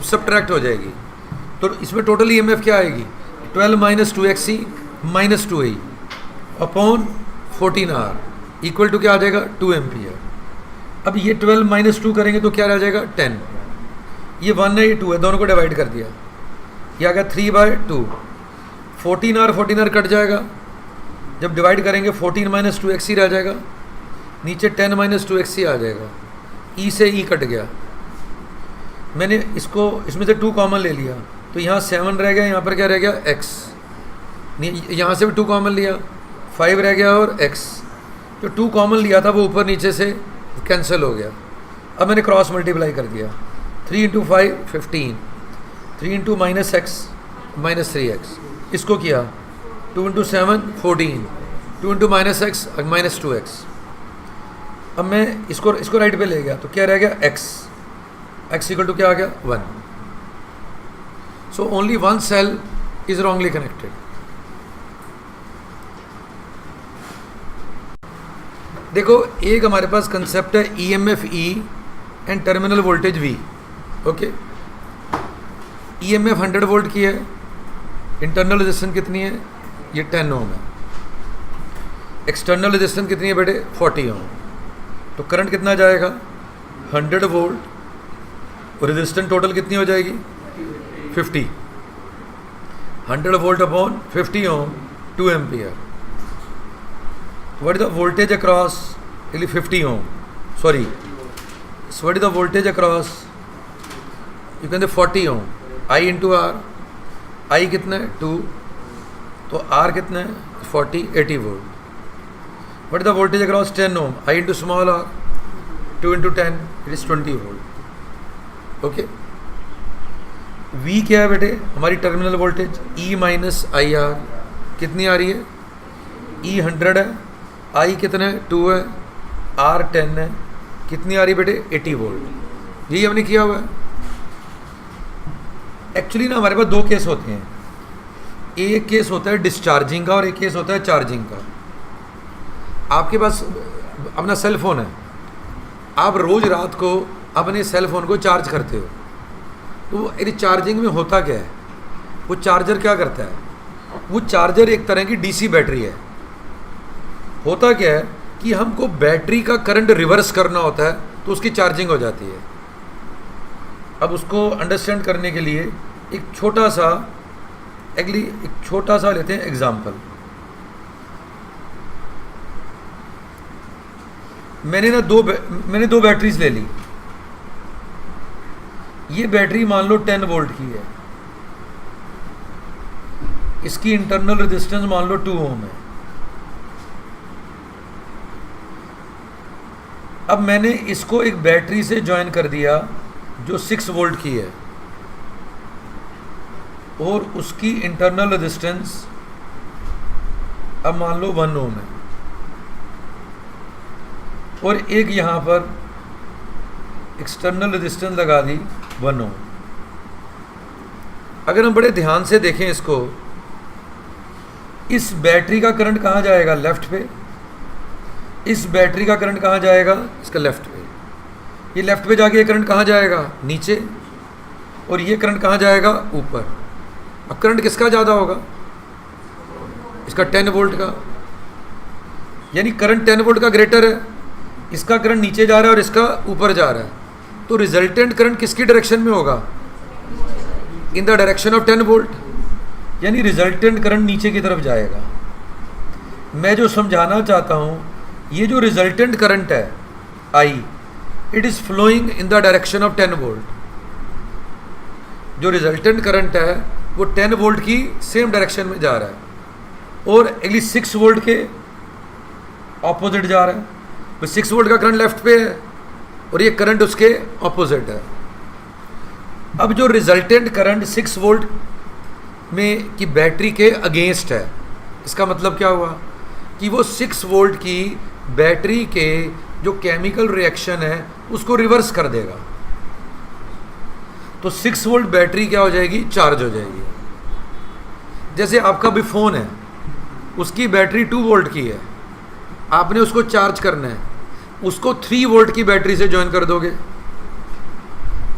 सबट्रैक्ट हो जाएगी. तो इसमें टोटल EMF क्या आएगी 12 minus 2XE minus 2E upon 14R equal to क्या आ जाएगा 2 एम्पियर. अब ये 12 माइनस 2 करेंगे तो क्या रह जाएगा 10. ये 1 है, ये 2 है, दोनों को डिवाइड कर दिया, ये आ गया 3/2. 14R कट जाएगा. जब डिवाइड करेंगे 14 माइनस 2XE रह जाएगा, नीचे 10 माइनस 2XE आ जाएगा. E से E कट गया. मैंने इसमें से 2 कॉमन ले लिया, तो यहाँ 7 रह गया, यहाँ पर क्या रह गया X. यहाँ से भी 2 कॉमन लिया, 5 रह गया और X. जो 2 कॉमन लिया था वो ऊपर नीचे से कैंसिल हो गया. अब मैंने क्रॉस मल्टीप्लाई कर दिया. 3 into 5 15, 3 into minus X minus 3X. इसको किया 2 into 7 14, 2 into minus X minus 2X. अब मैं इसको राइट पे ले गया, तो क्या रह गया X इक्वल टू क्या आ गया 1. So only one cell is wrongly connected. देखो एक हमारे पास कंसेप्ट है EMF E and terminal voltage V. Okay, EMF 100 volt की है, इंटरनल रेजिस्टेंस कितनी है, ये 10 ओम है, एक्सटर्नल रेजिस्टेंस कितनी है बेटे, 40 ओम. तो करंट कितना जाएगा, 100 वोल्ट, और रेजिस्टेंस टोटल कितनी हो जाएगी, 50. 100 volt upon 50 ohm, 2 ampere. What is the voltage across 50 ohm? Sorry. So what is the voltage across? You can say 40 ohm. I into R. I कितना है, 2. तो R कितना है, 40, 80 volt. What is the voltage across 10 ohm? I into small r. 2 into 10, it is 20 volt. Okay. V क्या है बेटे, हमारी terminal voltage, E minus I are. कितनी आ रही है, E 100 है, आई कितना है, 2 है, आर 10 है, कितनी आ रही बेटे, 80 वोल्ट. यही हमने किया हुआ है. एक्चुअली ना हमारे पास दो केस होते हैं. एक केस होता है डिस्चार्जिंग का और एक केस होता है चार्जिंग का. आपके पास अपना सेल फोन है, आप रोज़ रात को अपने सेल फोन को चार्ज करते हो. तो चार्जिंग में होता क्या है, वो चार्जर क्या करता है, वो चार्जर एक तरह की डीसी बैटरी है. होता क्या है कि हमको बैटरी का करंट रिवर्स करना होता है, तो उसकी चार्जिंग हो जाती है. अब उसको अंडरस्टैंड करने के लिए एक छोटा सा लेते हैं एग्जांपल. मैंने दो बैटरीज ले ली. ये बैटरी मान लो 10 वोल्ट की है, इसकी इंटरनल रेजिस्टेंस मान लो 2 ओम है. अब मैंने इसको एक बैटरी से ज्वाइन कर दिया जो 6 वोल्ट की है, और उसकी इंटरनल रेजिस्टेंस अब मान लो 1 ओम है, और एक यहाँ पर एक्सटर्नल रेजिस्टेंस लगा दी 1 ओम. अगर हम बड़े ध्यान से देखें इसको, इस बैटरी का करंट कहाँ जाएगा, लेफ्ट पे. इस बैटरी का करंट कहाँ जाएगा, इसका लेफ्ट पे. ये लेफ्ट पे जाके ये करंट कहाँ जाएगा, नीचे, और ये करंट कहाँ जाएगा, ऊपर. अब करंट किसका ज़्यादा होगा, इसका 10 वोल्ट का. यानी करंट 10 वोल्ट का ग्रेटर है, इसका करंट नीचे जा रहा है और इसका ऊपर जा रहा है. तो रिजल्टेंट करंट किसकी डायरेक्शन में होगा, इन द डायरेक्शन ऑफ 10 वोल्ट. यानी रिजल्टेंट करंट नीचे की तरफ जाएगा. मैं जो समझाना चाहता हूँ, ये जो रिजल्टेंट करंट है I, it is flowing in the direction of 10 volt. जो रिजल्टेंट करंट है वो 10 वोल्ट की सेम डायरेक्शन में जा रहा है, और अगली 6 वोल्ट के ऑपोजिट जा रहा है. 6 वोल्ट का करंट लेफ्ट पे है और ये करंट उसके ऑपोजिट है. अब जो रिजल्टेंट करंट 6 वोल्ट में की बैटरी के अगेंस्ट है, इसका मतलब क्या हुआ कि वो 6 वोल्ट की बैटरी के जो केमिकल रिएक्शन है उसको रिवर्स कर देगा. तो 6 वोल्ट बैटरी क्या हो जाएगी, चार्ज हो जाएगी. जैसे आपका भी फ़ोन है, उसकी बैटरी 2 वोल्ट की है, आपने उसको चार्ज करना है, उसको 3 वोल्ट की बैटरी से ज्वाइन कर दोगे,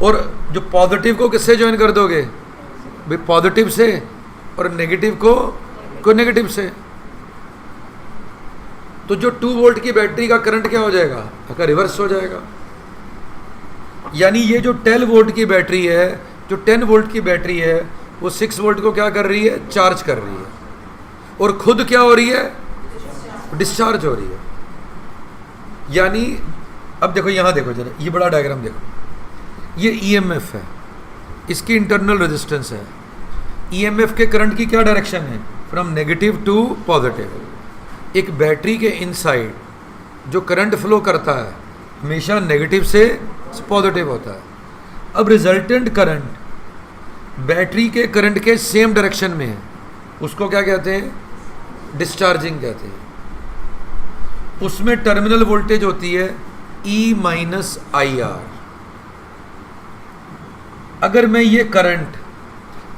और जो पॉजिटिव को किससे ज्वाइन कर दोगे, भाई पॉजिटिव से, और नेगेटिव को नेगेटिव से. तो जो 2 वोल्ट की बैटरी का करंट क्या हो जाएगा, आपका रिवर्स हो जाएगा. यानी ये जो 10 वोल्ट की बैटरी है, जो 10 वोल्ट की बैटरी है, वो 6 वोल्ट को क्या कर रही है, चार्ज कर रही है, और खुद क्या हो रही है, डिस्चार्ज हो रही है. यानी अब देखो, यहाँ देखो जरा, ये बड़ा डायग्राम देखो, ये EMF है, इसकी इंटरनल रेजिस्टेंस है. EMF के करंट की क्या डायरेक्शन है, फ्रॉम नेगेटिव टू पॉजिटिव. एक बैटरी के इनसाइड जो करंट फ्लो करता है हमेशा नेगेटिव से पॉजिटिव होता है. अब रिजल्टेंट करंट बैटरी के करंट के सेम डायरेक्शन में है, उसको क्या कहते हैं, डिस्चार्जिंग कहते हैं. उसमें टर्मिनल वोल्टेज होती है E माइनस आई आर. अगर मैं ये करंट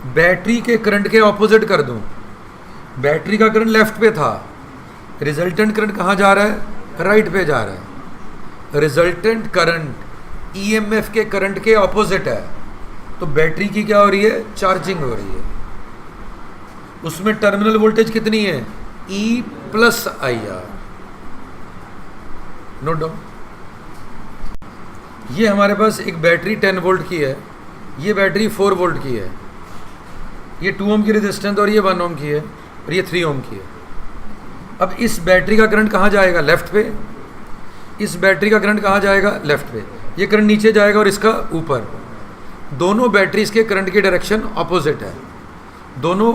बैटरी के करंट के ऑपोजिट कर दूं, बैटरी का करंट लेफ्ट पे था, रिजल्टेंट करंट कहाँ जा रहा है, राइट पे जा रहा है। रिजल्टेंट करंट ईएमएफ के करंट के ऑपोजिट है, तो बैटरी की क्या हो रही है, चार्जिंग हो रही है। उसमें टर्मिनल वोल्टेज कितनी है, E plus I are. Note down. ये हमारे पास एक बैटरी 10 वोल्ट की है, ये बैटरी 4 वोल्ट की है, ये 2 ओम की रेजिस्टेंस और ये 1 ओम की है और ये 3 ओम की है। अब इस बैटरी का करंट कहाँ जाएगा, लेफ्ट पे। इस बैटरी का करंट कहाँ जाएगा, लेफ्ट पे। ये करंट नीचे जाएगा और इसका ऊपर। दोनों बैटरीज के करंट की डायरेक्शन ऑपोजिट है, दोनों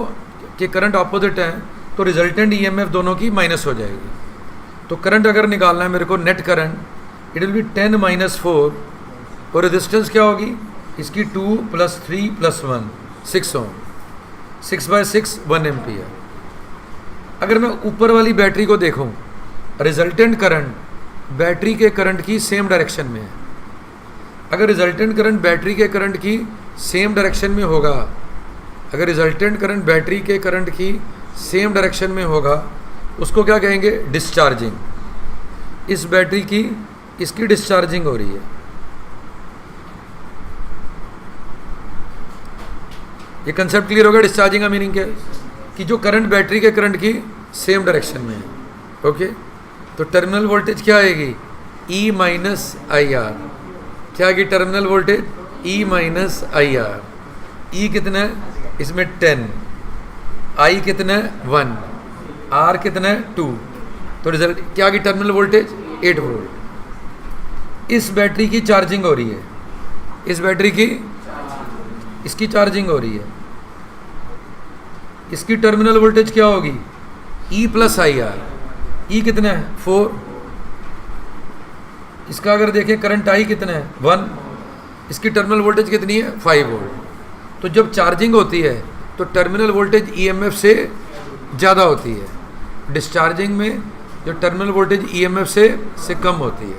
के करंट ऑपोजिट हैं, तो रिजल्टेंट ईएमएफ दोनों की माइनस हो जाएगी। तो करंट अगर निकालना है मेरे को, net current, it will B 10 minus 4 और रेजिस्टेंस क्या होगी इसकी, 2 प्लस 3 प्लस 1 6 ओम, 6/6 1 एम्पियर। अगर मैं ऊपर वाली बैटरी को देखूं, रिजल्टेंट करंट बैटरी के करंट की सेम डायरेक्शन में है। अगर रिजल्टेंट करंट बैटरी के करंट की सेम डायरेक्शन में होगा, अगर रिजल्टेंट करंट बैटरी के करंट की सेम डायरेक्शन में होगा, उसको क्या कहेंगे, डिस्चार्जिंग। इस बैटरी की इसकी डिस्चार्जिंग हो रही है। ये कंसेप्ट क्लियर होगा। डिस्चार्जिंग का मीनिंग क्या है, कि जो करंट बैटरी के करंट की सेम डायरेक्शन में है। ओके, तो टर्मिनल वोल्टेज क्या आएगी, E माइनस आई आर। क्या आएगी terminal voltage, E minus I are. E कितना है इसमें 10, I कितना है 1, R कितना है 2, तो रिजल्ट क्या आएगी टर्मिनल वोल्टेज 8 वोल्ट। इस बैटरी की चार्जिंग हो रही है, इस बैटरी की इसकी चार्जिंग हो रही है। इसकी टर्मिनल वोल्टेज क्या होगी, E plus I are. E कितना है 4, इसका अगर देखें करंट I कितना है 1, इसकी टर्मिनल वोल्टेज कितनी है 5 वोल्ट। तो जब चार्जिंग होती है तो टर्मिनल वोल्टेज ईएमएफ से ज़्यादा होती है, डिस्चार्जिंग में जो टर्मिनल वोल्टेज ईएमएफ से कम होती है।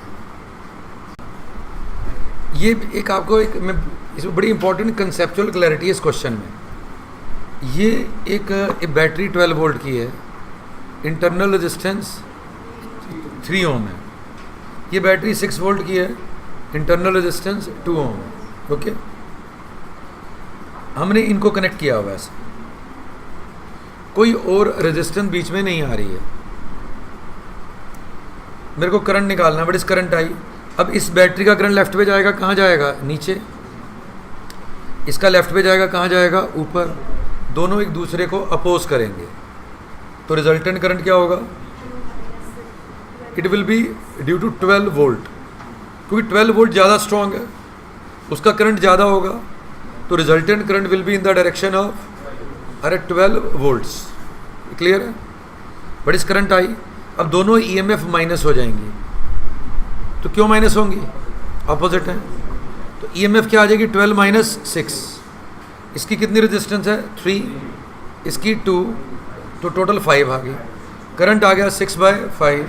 ये एक आपको एक इसमें बड़ी इंपॉर्टेंट कंसेप्चुअल क्लैरिटी है इस क्वेश्चन में। ये एक बैटरी 12 वोल्ट की है, इंटरनल रेजिस्टेंस 3 ओम है। ये बैटरी 6 वोल्ट की है, इंटरनल रेजिस्टेंस 2 ओम है। ओके, हमने इनको कनेक्ट किया हुआ है, कोई और रेजिस्टेंस बीच में नहीं आ रही है। मेरे को करंट निकालना है, बट इस करंट आई। अब इस बैटरी का करंट लेफ्ट पे जाएगा, कहाँ जाएगा, नीचे। इसका लेफ्ट पे जाएगा, कहाँ जाएगा, ऊपर। दोनों एक दूसरे को अपोज करेंगे, तो रिजल्टेंट करंट क्या होगा, it will be due to 12 volt, क्योंकि 12 वोल्ट ज़्यादा स्ट्रॉन्ग है, उसका करंट ज़्यादा होगा, तो resultant current will be in the direction of 12 volts. Clear है। बट इस करंट आई, अब दोनों ईएमएफ माइनस हो जाएंगी। तो क्यों माइनस होंगी, ऑपोजिट है, तो ईएमएफ क्या आ जाएगी 12 माइनस 6। इसकी कितनी रेजिस्टेंस है 3, इसकी 2, तो टोटल 5 आ गई। करंट आ गया 6/5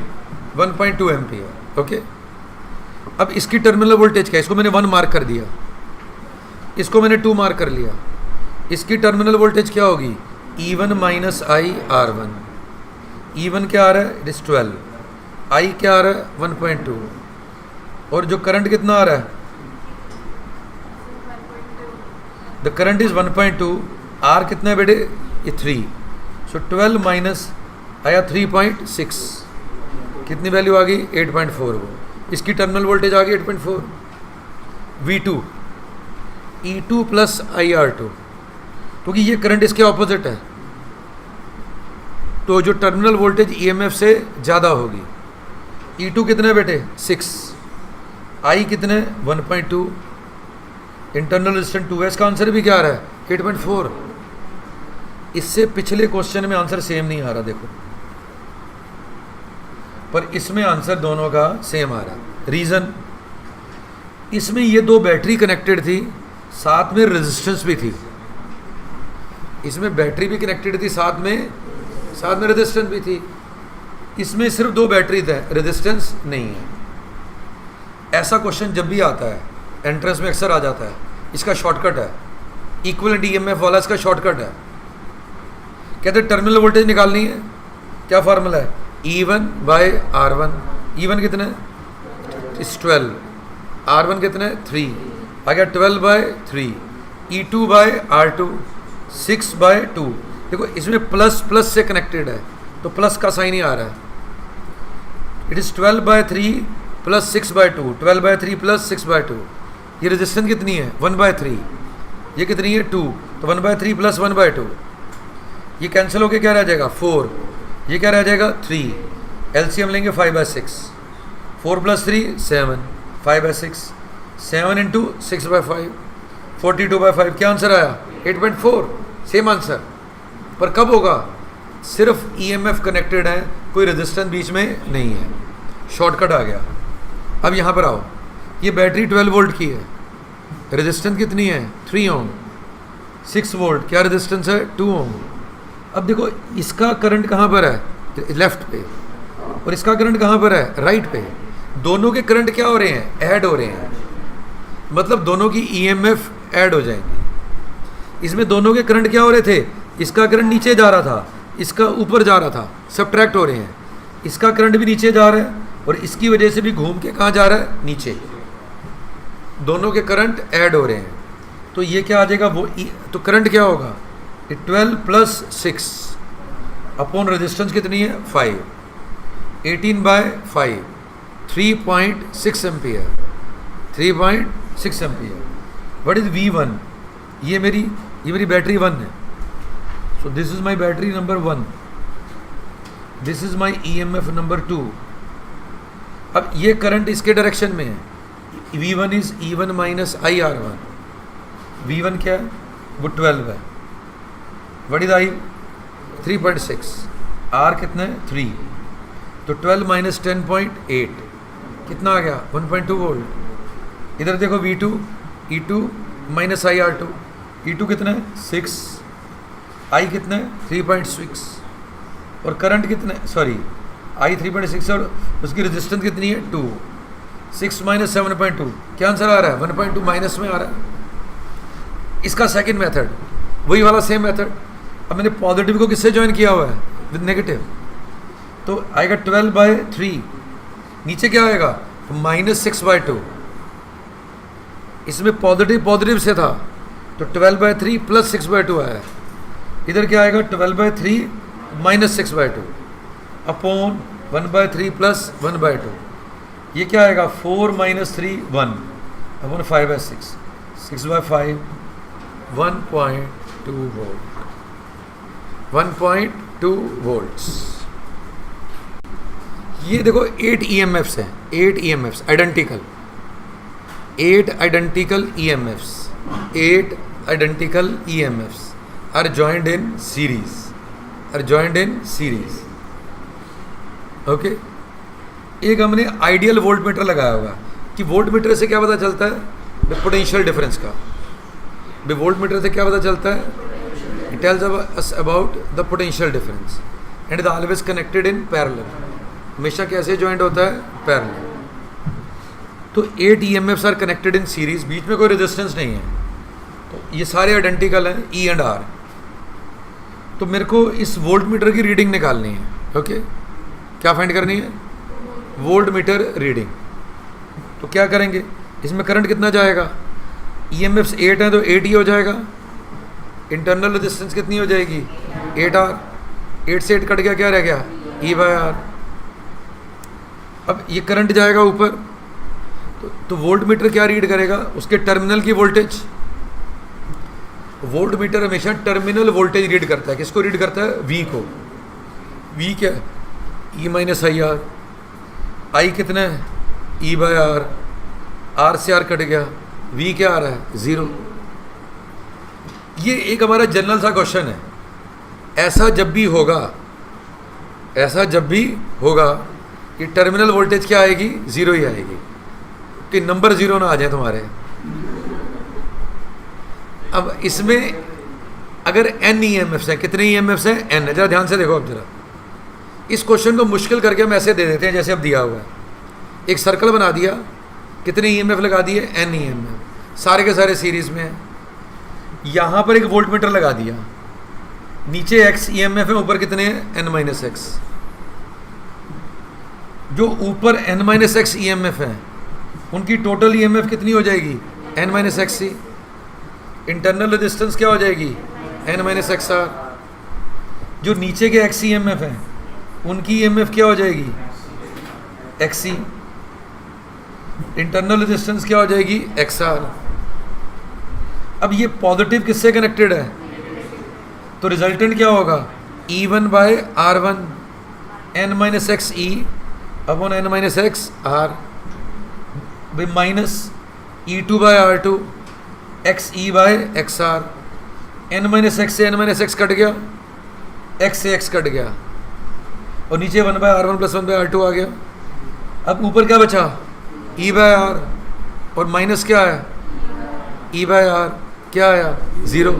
1.2 एम्पियर। ओके, अब इसकी टर्मिनल वोल्टेज क्या है, इसको मैंने 1 मार्क कर दिया, इसको मैंने 2 मार्क कर लिया। इसकी टर्मिनल वोल्टेज क्या होगी, E1 माइनस आई R1। E1 क्या आ रहा है, इट इज 12, I क्या आ रहा है 1.2, और जो करंट कितना आ रहा है, द करंट इज 1.2, R कितना है बेटे, ये 3, सो 12 माइनस आया 3.6, कितनी वैल्यू आ गई 8.4 वो। इसकी टर्मिनल वोल्टेज आ गई 8.4। V2 E2 प्लस IR2, क्योंकि ये करंट इसके ऑपोजिट है, तो जो टर्मिनल वोल्टेज ईएमएफ से ज़्यादा होगी। E2 कितने बेटे 6, I कितने 1.2, इंटरनल रेजिस्टेंस 2 है। इसका आंसर भी क्या आ रहा है 8.4। इससे पिछले क्वेश्चन में आंसर सेम नहीं आ रहा देखो, पर इसमें आंसर दोनों का सेम आ रहा है। रीज़न, इसमें ये दो बैटरी कनेक्टेड थी, साथ में रेजिस्टेंस भी थी। इसमें बैटरी भी कनेक्टेड थी, साथ में रेजिस्टेंस भी थी। इसमें सिर्फ 2 बैटरी थे, रेजिस्टेंस नहीं है। ऐसा क्वेश्चन जब भी आता है एंट्रेंस में अक्सर आ जाता है, इसका शॉर्टकट है इक्विवेलेंट ईएमएफ वाला इसका शॉर्टकट है। कहते हैं टर्मिनल वोल्टेज निकालनी है, क्या फार्मूला है, E1 बाय R1। E1 कितना है, इस 12, R1 कितना है 3, आ गया 12 by 3, E2 by R2 6 by 2। देखो इसमें प्लस प्लस से कनेक्टेड है तो प्लस का साइन ही आ रहा है। It is 12 by 3 plus 6 by 2, 12 by 3 plus 6 by 2। ये रेजिस्टेंस कितनी है 1 बाय 3, ये कितनी है 2, तो 1 बाय 3 प्लस 1 बाय 2, ये कैंसिल होके क्या रह जाएगा 4, ये क्या रह जाएगा 3, एलसीएम लेंगे 5 by 6, 4 plus 3 7, 5 by 6, 7 into 6 by 5, 42 by 5। क्या आंसर आया 8.4, सेम आंसर। पर कब होगा, सिर्फ ईएमएफ कनेक्टेड है, कोई रेजिस्टेंस बीच में नहीं है, शॉर्टकट आ गया। अब यहाँ पर आओ, ये बैटरी 12 वोल्ट की है, रेजिस्टेंस कितनी है 3 ओम, 6 वोल्ट, क्या रेजिस्टेंस है 2 ओम। अब देखो इसका करंट कहाँ पर है लेफ्ट पे, और इसका करंट कहाँ पर है राइट पे। दोनों के करंट क्या हो रहे हैं, ऐड हो रहे हैं, मतलब दोनों की ईएमएफ ऐड हो जाएंगी। इसमें दोनों के करंट क्या हो रहे थे, इसका करंट नीचे जा रहा था, इसका ऊपर जा रहा था, सब्ट्रैक्ट हो रहे हैं। इसका करंट भी नीचे जा रहा है और इसकी वजह से भी घूम के कहाँ जा रहा है, नीचे। दोनों के करंट ऐड हो रहे हैं, तो ये क्या आ जाएगा वो तो करंट क्या होगा 12 प्लस 6 अपॉन रेजिस्टेंस कितनी है 5, 18 by 5, 3.6 ampere, 3.6 ampere. What is V1, ये मेरी बैटरी 1 है। So this is my battery number 1, this is my EMF number 2। अब ये करंट इसके डायरेक्शन में है, V1 is E1 minus IR1। V1 क्या है, वो 12 है। व्हाट इज I 3.6, R कितना है 3, तो 12 माइनस 10.8 कितना आ गया 1.2 वोल्ट। इधर देखो V2, E2 minus IR2, E2 कितना है 6, I कितना है 3.6, और करंट कितना है, सॉरी I 3.6 और उसकी रेजिस्टेंस कितनी है 2, 6 माइनस 7.2, क्या आंसर आ रहा है 1.2 माइनस में आ रहा है। इसका सेकंड मेथड वही वाला सेम मेथड। अब मैंने पॉजिटिव को किससे ज्वाइन किया हुआ है, विद नेगेटिव, तो आएगा 12 बाय 3, नीचे क्या आएगा माइनस 6 बाय 2। इसमें पॉजिटिव से था तो 12 बाय 3 प्लस 6 बाय 2 आया। इधर क्या आएगा 12 by 3 minus 6 by 2 upon 1 by 3 plus 1 by 2। ये क्या आएगा 4 minus 3 1 upon 5 by 6, 6 by 5 1.2 volt, 1.2 volts. ये देखो 8 EMFs हैं, 8 EMFs identical, 8 identical EMFs, 8 identical EMFs are joined in series, are joined in series. Okay, एक हमने आइडियल वोल्ट मीटर लगाया होगा कि वोल्ट मीटर से क्या पता चलता है, पोटेंशियल डिफरेंस का। वोल्ट मीटर से क्या पता चलता है, it tells us about the potential difference and is always connected in parallel. हमेशा कैसे ज्वाइंट होता है, पैरेलल। तो 8 EMFs are connected in series, बीच में कोई रेजिस्टेंस नहीं है, तो ये सारे आइडेंटिकल हैं E एंड R। तो मेरे को इस वोल्ट मीटर की रीडिंग निकालनी है। ओके, क्या फाइंड करनी है, वोल्ट मीटर रीडिंग। तो क्या करेंगे, इसमें करंट कितना जाएगा, EMFs 8 हैं तो 8 ही हो जाएगा। इंटरनल रेजिस्टेंस कितनी हो जाएगी 8R, 8 से 8 कट गया, क्या रह गया E बाय R। अब ये करंट जाएगा ऊपर, तो वोल्ट मीटर क्या रीड करेगा, उसके टर्मिनल की वोल्टेज। वोल्ट मीटर हमेशा टर्मिनल वोल्टेज रीड करता है। किसको रीड करता है, V को। V क्या है, E माइनस IR, I कितना है E बाय R, R से R कट गया, V क्या आ रहा है 0। ये एक हमारा जनरल सा क्वेश्चन है। ऐसा जब भी होगा, ऐसा जब भी होगा कि टर्मिनल वोल्टेज क्या आएगी, 0 ही आएगी, कि नंबर 0 ना आ जाए तुम्हारे। अब इसमें अगर n EMFs हैं, कितने EMFs हैं n, जरा ध्यान से देखो। अब जरा इस क्वेश्चन को मुश्किल करके हम ऐसे दे देते हैं जैसे अब दिया हुआ है। एक सर्कल बना दिया, कितने EMF लगा दिए, n EMF, सारे के सारे सीरीज में हैं। यहाँ पर एक वोल्ट मीटर लगा दिया, नीचे x EMF है, ऊपर कितने हैं n-x। जो ऊपर n-x EMF है उनकी टोटल EMF कितनी हो जाएगी n-x ही। इंटरनल रेजिस्टेंस क्या हो जाएगी n-xr। जो नीचे के x EMF है उनकी EMF क्या हो जाएगी xc। इंटरनल रेजिस्टेंस क्या हो जाएगी xr। अब ये पॉजिटिव किससे कनेक्टेड है, तो रिजल्टेंट क्या होगा E1 by R1 n-x E upon n-x R minus E2 by R2 x E by XR। n-x से n-x कट गया, x से x कट गया, और नीचे 1 by R1 plus 1 by R2 आ गया। अब ऊपर क्या बचा E बाय R, और माइनस क्या है E बाय R, क्या आया 0।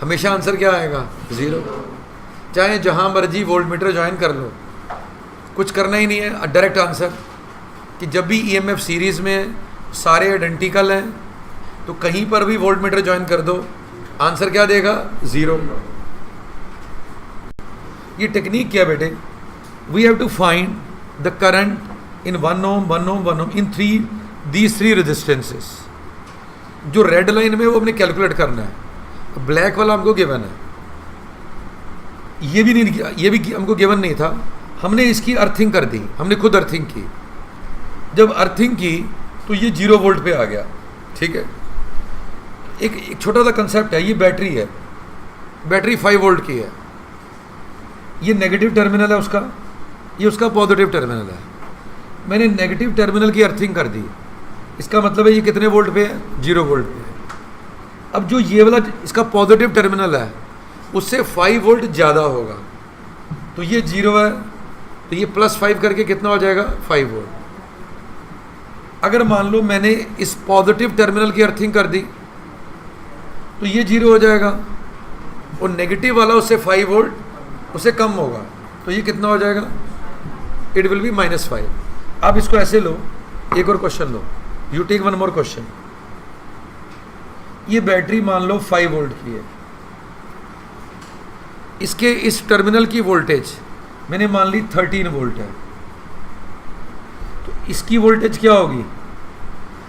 हमेशा आंसर क्या आएगा 0, चाहे जहाँ मर्जी वोल्ट मीटर ज्वाइन कर लो, कुछ करना ही नहीं है। डायरेक्ट आंसर कि जब भी EMF सीरीज़ में सारे आइडेंटिकल हैं तो कहीं पर भी वोल्ट मीटर ज्वाइन कर दो, आंसर क्या देगा 0। ये टेक्निक क्या बेटे, we have to find the current in 1 ohm 1 ohm 1 ohm in these three resistances. जो रेड लाइन में वो हमने कैलकुलेट करना है, ब्लैक वाला हमको गिवन है, ये भी नहीं, ये भी हमको गिवन नहीं था, हमने इसकी अर्थिंग कर दी, हमने खुद अर्थिंग की। जब अर्थिंग की तो ये 0 वोल्ट पे आ गया, ठीक है। एक छोटा सा कंसेप्ट है, ये बैटरी है, बैटरी 5 वोल्ट की है, ये नेगेटिव टर्मिनल है उसका, ये उसका पॉजिटिव टर्मिनल है। मैंने नेगेटिव टर्मिनल की अर्थिंग कर दी, इसका मतलब है ये कितने वोल्ट पे है 0 वोल्ट पे है। अब जो ये वाला इसका पॉजिटिव टर्मिनल है उससे 5 वोल्ट ज़्यादा होगा, तो ये 0 है, तो ये +5 करके कितना हो जाएगा 5 वोल्ट। अगर मान लो मैंने इस पॉजिटिव टर्मिनल की अर्थिंग कर दी तो ये 0 हो जाएगा, और नेगेटिव वाला उससे 5 वोल्ट उससे कम होगा, तो ये कितना हो जाएगा, इट विल बी -5। आप इसको ऐसे लो, एक और क्वेश्चन लो, you take one more question. ये बैटरी मान लो 5 वोल्ट की है, इसके इस टर्मिनल की वोल्टेज मैंने मान ली 13 वोल्ट है, तो इसकी वोल्टेज क्या होगी,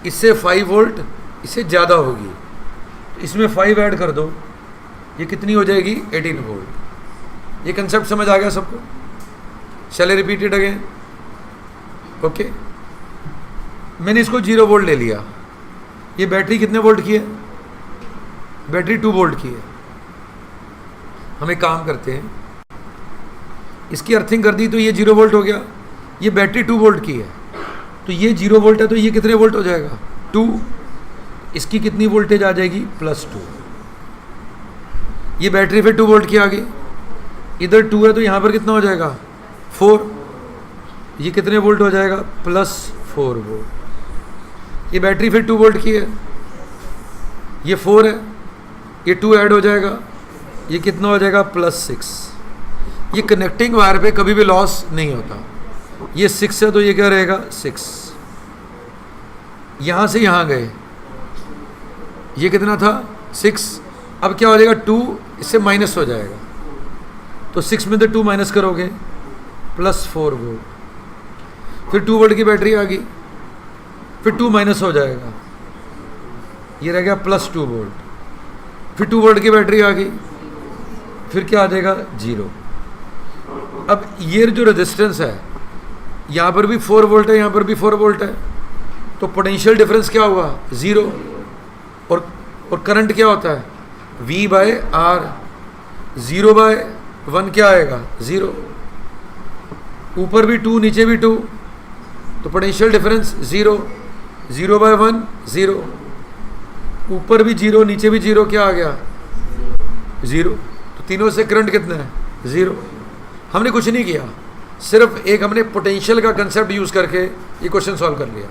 इससे 5 वोल्ट इससे ज़्यादा होगी, तो इसमें 5 ऐड कर दो, ये कितनी हो जाएगी 18 वोल्ट। ये कंसेप्ट समझ आ गया सबको? Shall I repeat it again? Okay, मैंने इसको 0 वोल्ट ले लिया। ये बैटरी कितने वोल्ट की है, बैटरी 2 वोल्ट की है। हम एक काम करते हैं, इसकी अर्थिंग कर दी तो ये 0 वोल्ट हो गया, ये बैटरी 2 वोल्ट की है, तो ये 0 वोल्ट है, तो ये कितने वोल्ट हो जाएगा 2, इसकी कितनी वोल्टेज आ जाएगी +2। ये बैटरी फिर 2 वोल्ट की आ गई, इधर 2 है तो यहाँ पर कितना हो जाएगा 4, ये कितने वोल्ट हो जाएगा +4 वोल्ट। ये बैटरी फिर 2 वोल्ट की है, ये 4 है, ये 2 ऐड हो जाएगा, ये कितना हो जाएगा +6। ये कनेक्टिंग वायर पे कभी भी लॉस नहीं होता, ये 6 है तो ये क्या रहेगा 6। यहाँ से यहाँ गए, ये कितना था 6, अब क्या हो जाएगा 2 इससे माइनस हो जाएगा, तो 6 में से 2 माइनस करोगे +4 वोल्ट। फिर 2 वोल्ट की बैटरी आ गई, फिर 2 माइनस हो जाएगा, ये रह गया +2 वोल्ट। फिर 2 वोल्ट की बैटरी आ गई, फिर क्या आ जाएगा 0। अब ये जो रेजिस्टेंस है, यहाँ पर भी 4 वोल्ट है, यहाँ पर भी 4 वोल्ट है, तो पोटेंशियल डिफरेंस क्या हुआ 0, और करंट क्या होता है V/R, 0/1 क्या आएगा 0, ऊपर भी 2 नीचे भी 2, तो पोटेंशियल डिफरेंस 0, 0/1 0, ऊपर भी 0 नीचे भी 0, क्या आ गया 0, तो तीनों से करंट कितना है 0। हमने कुछ नहीं किया, सिर्फ एक हमने पोटेंशियल का कंसेप्ट यूज़ करके ये क्वेश्चन सॉल्व कर लिया।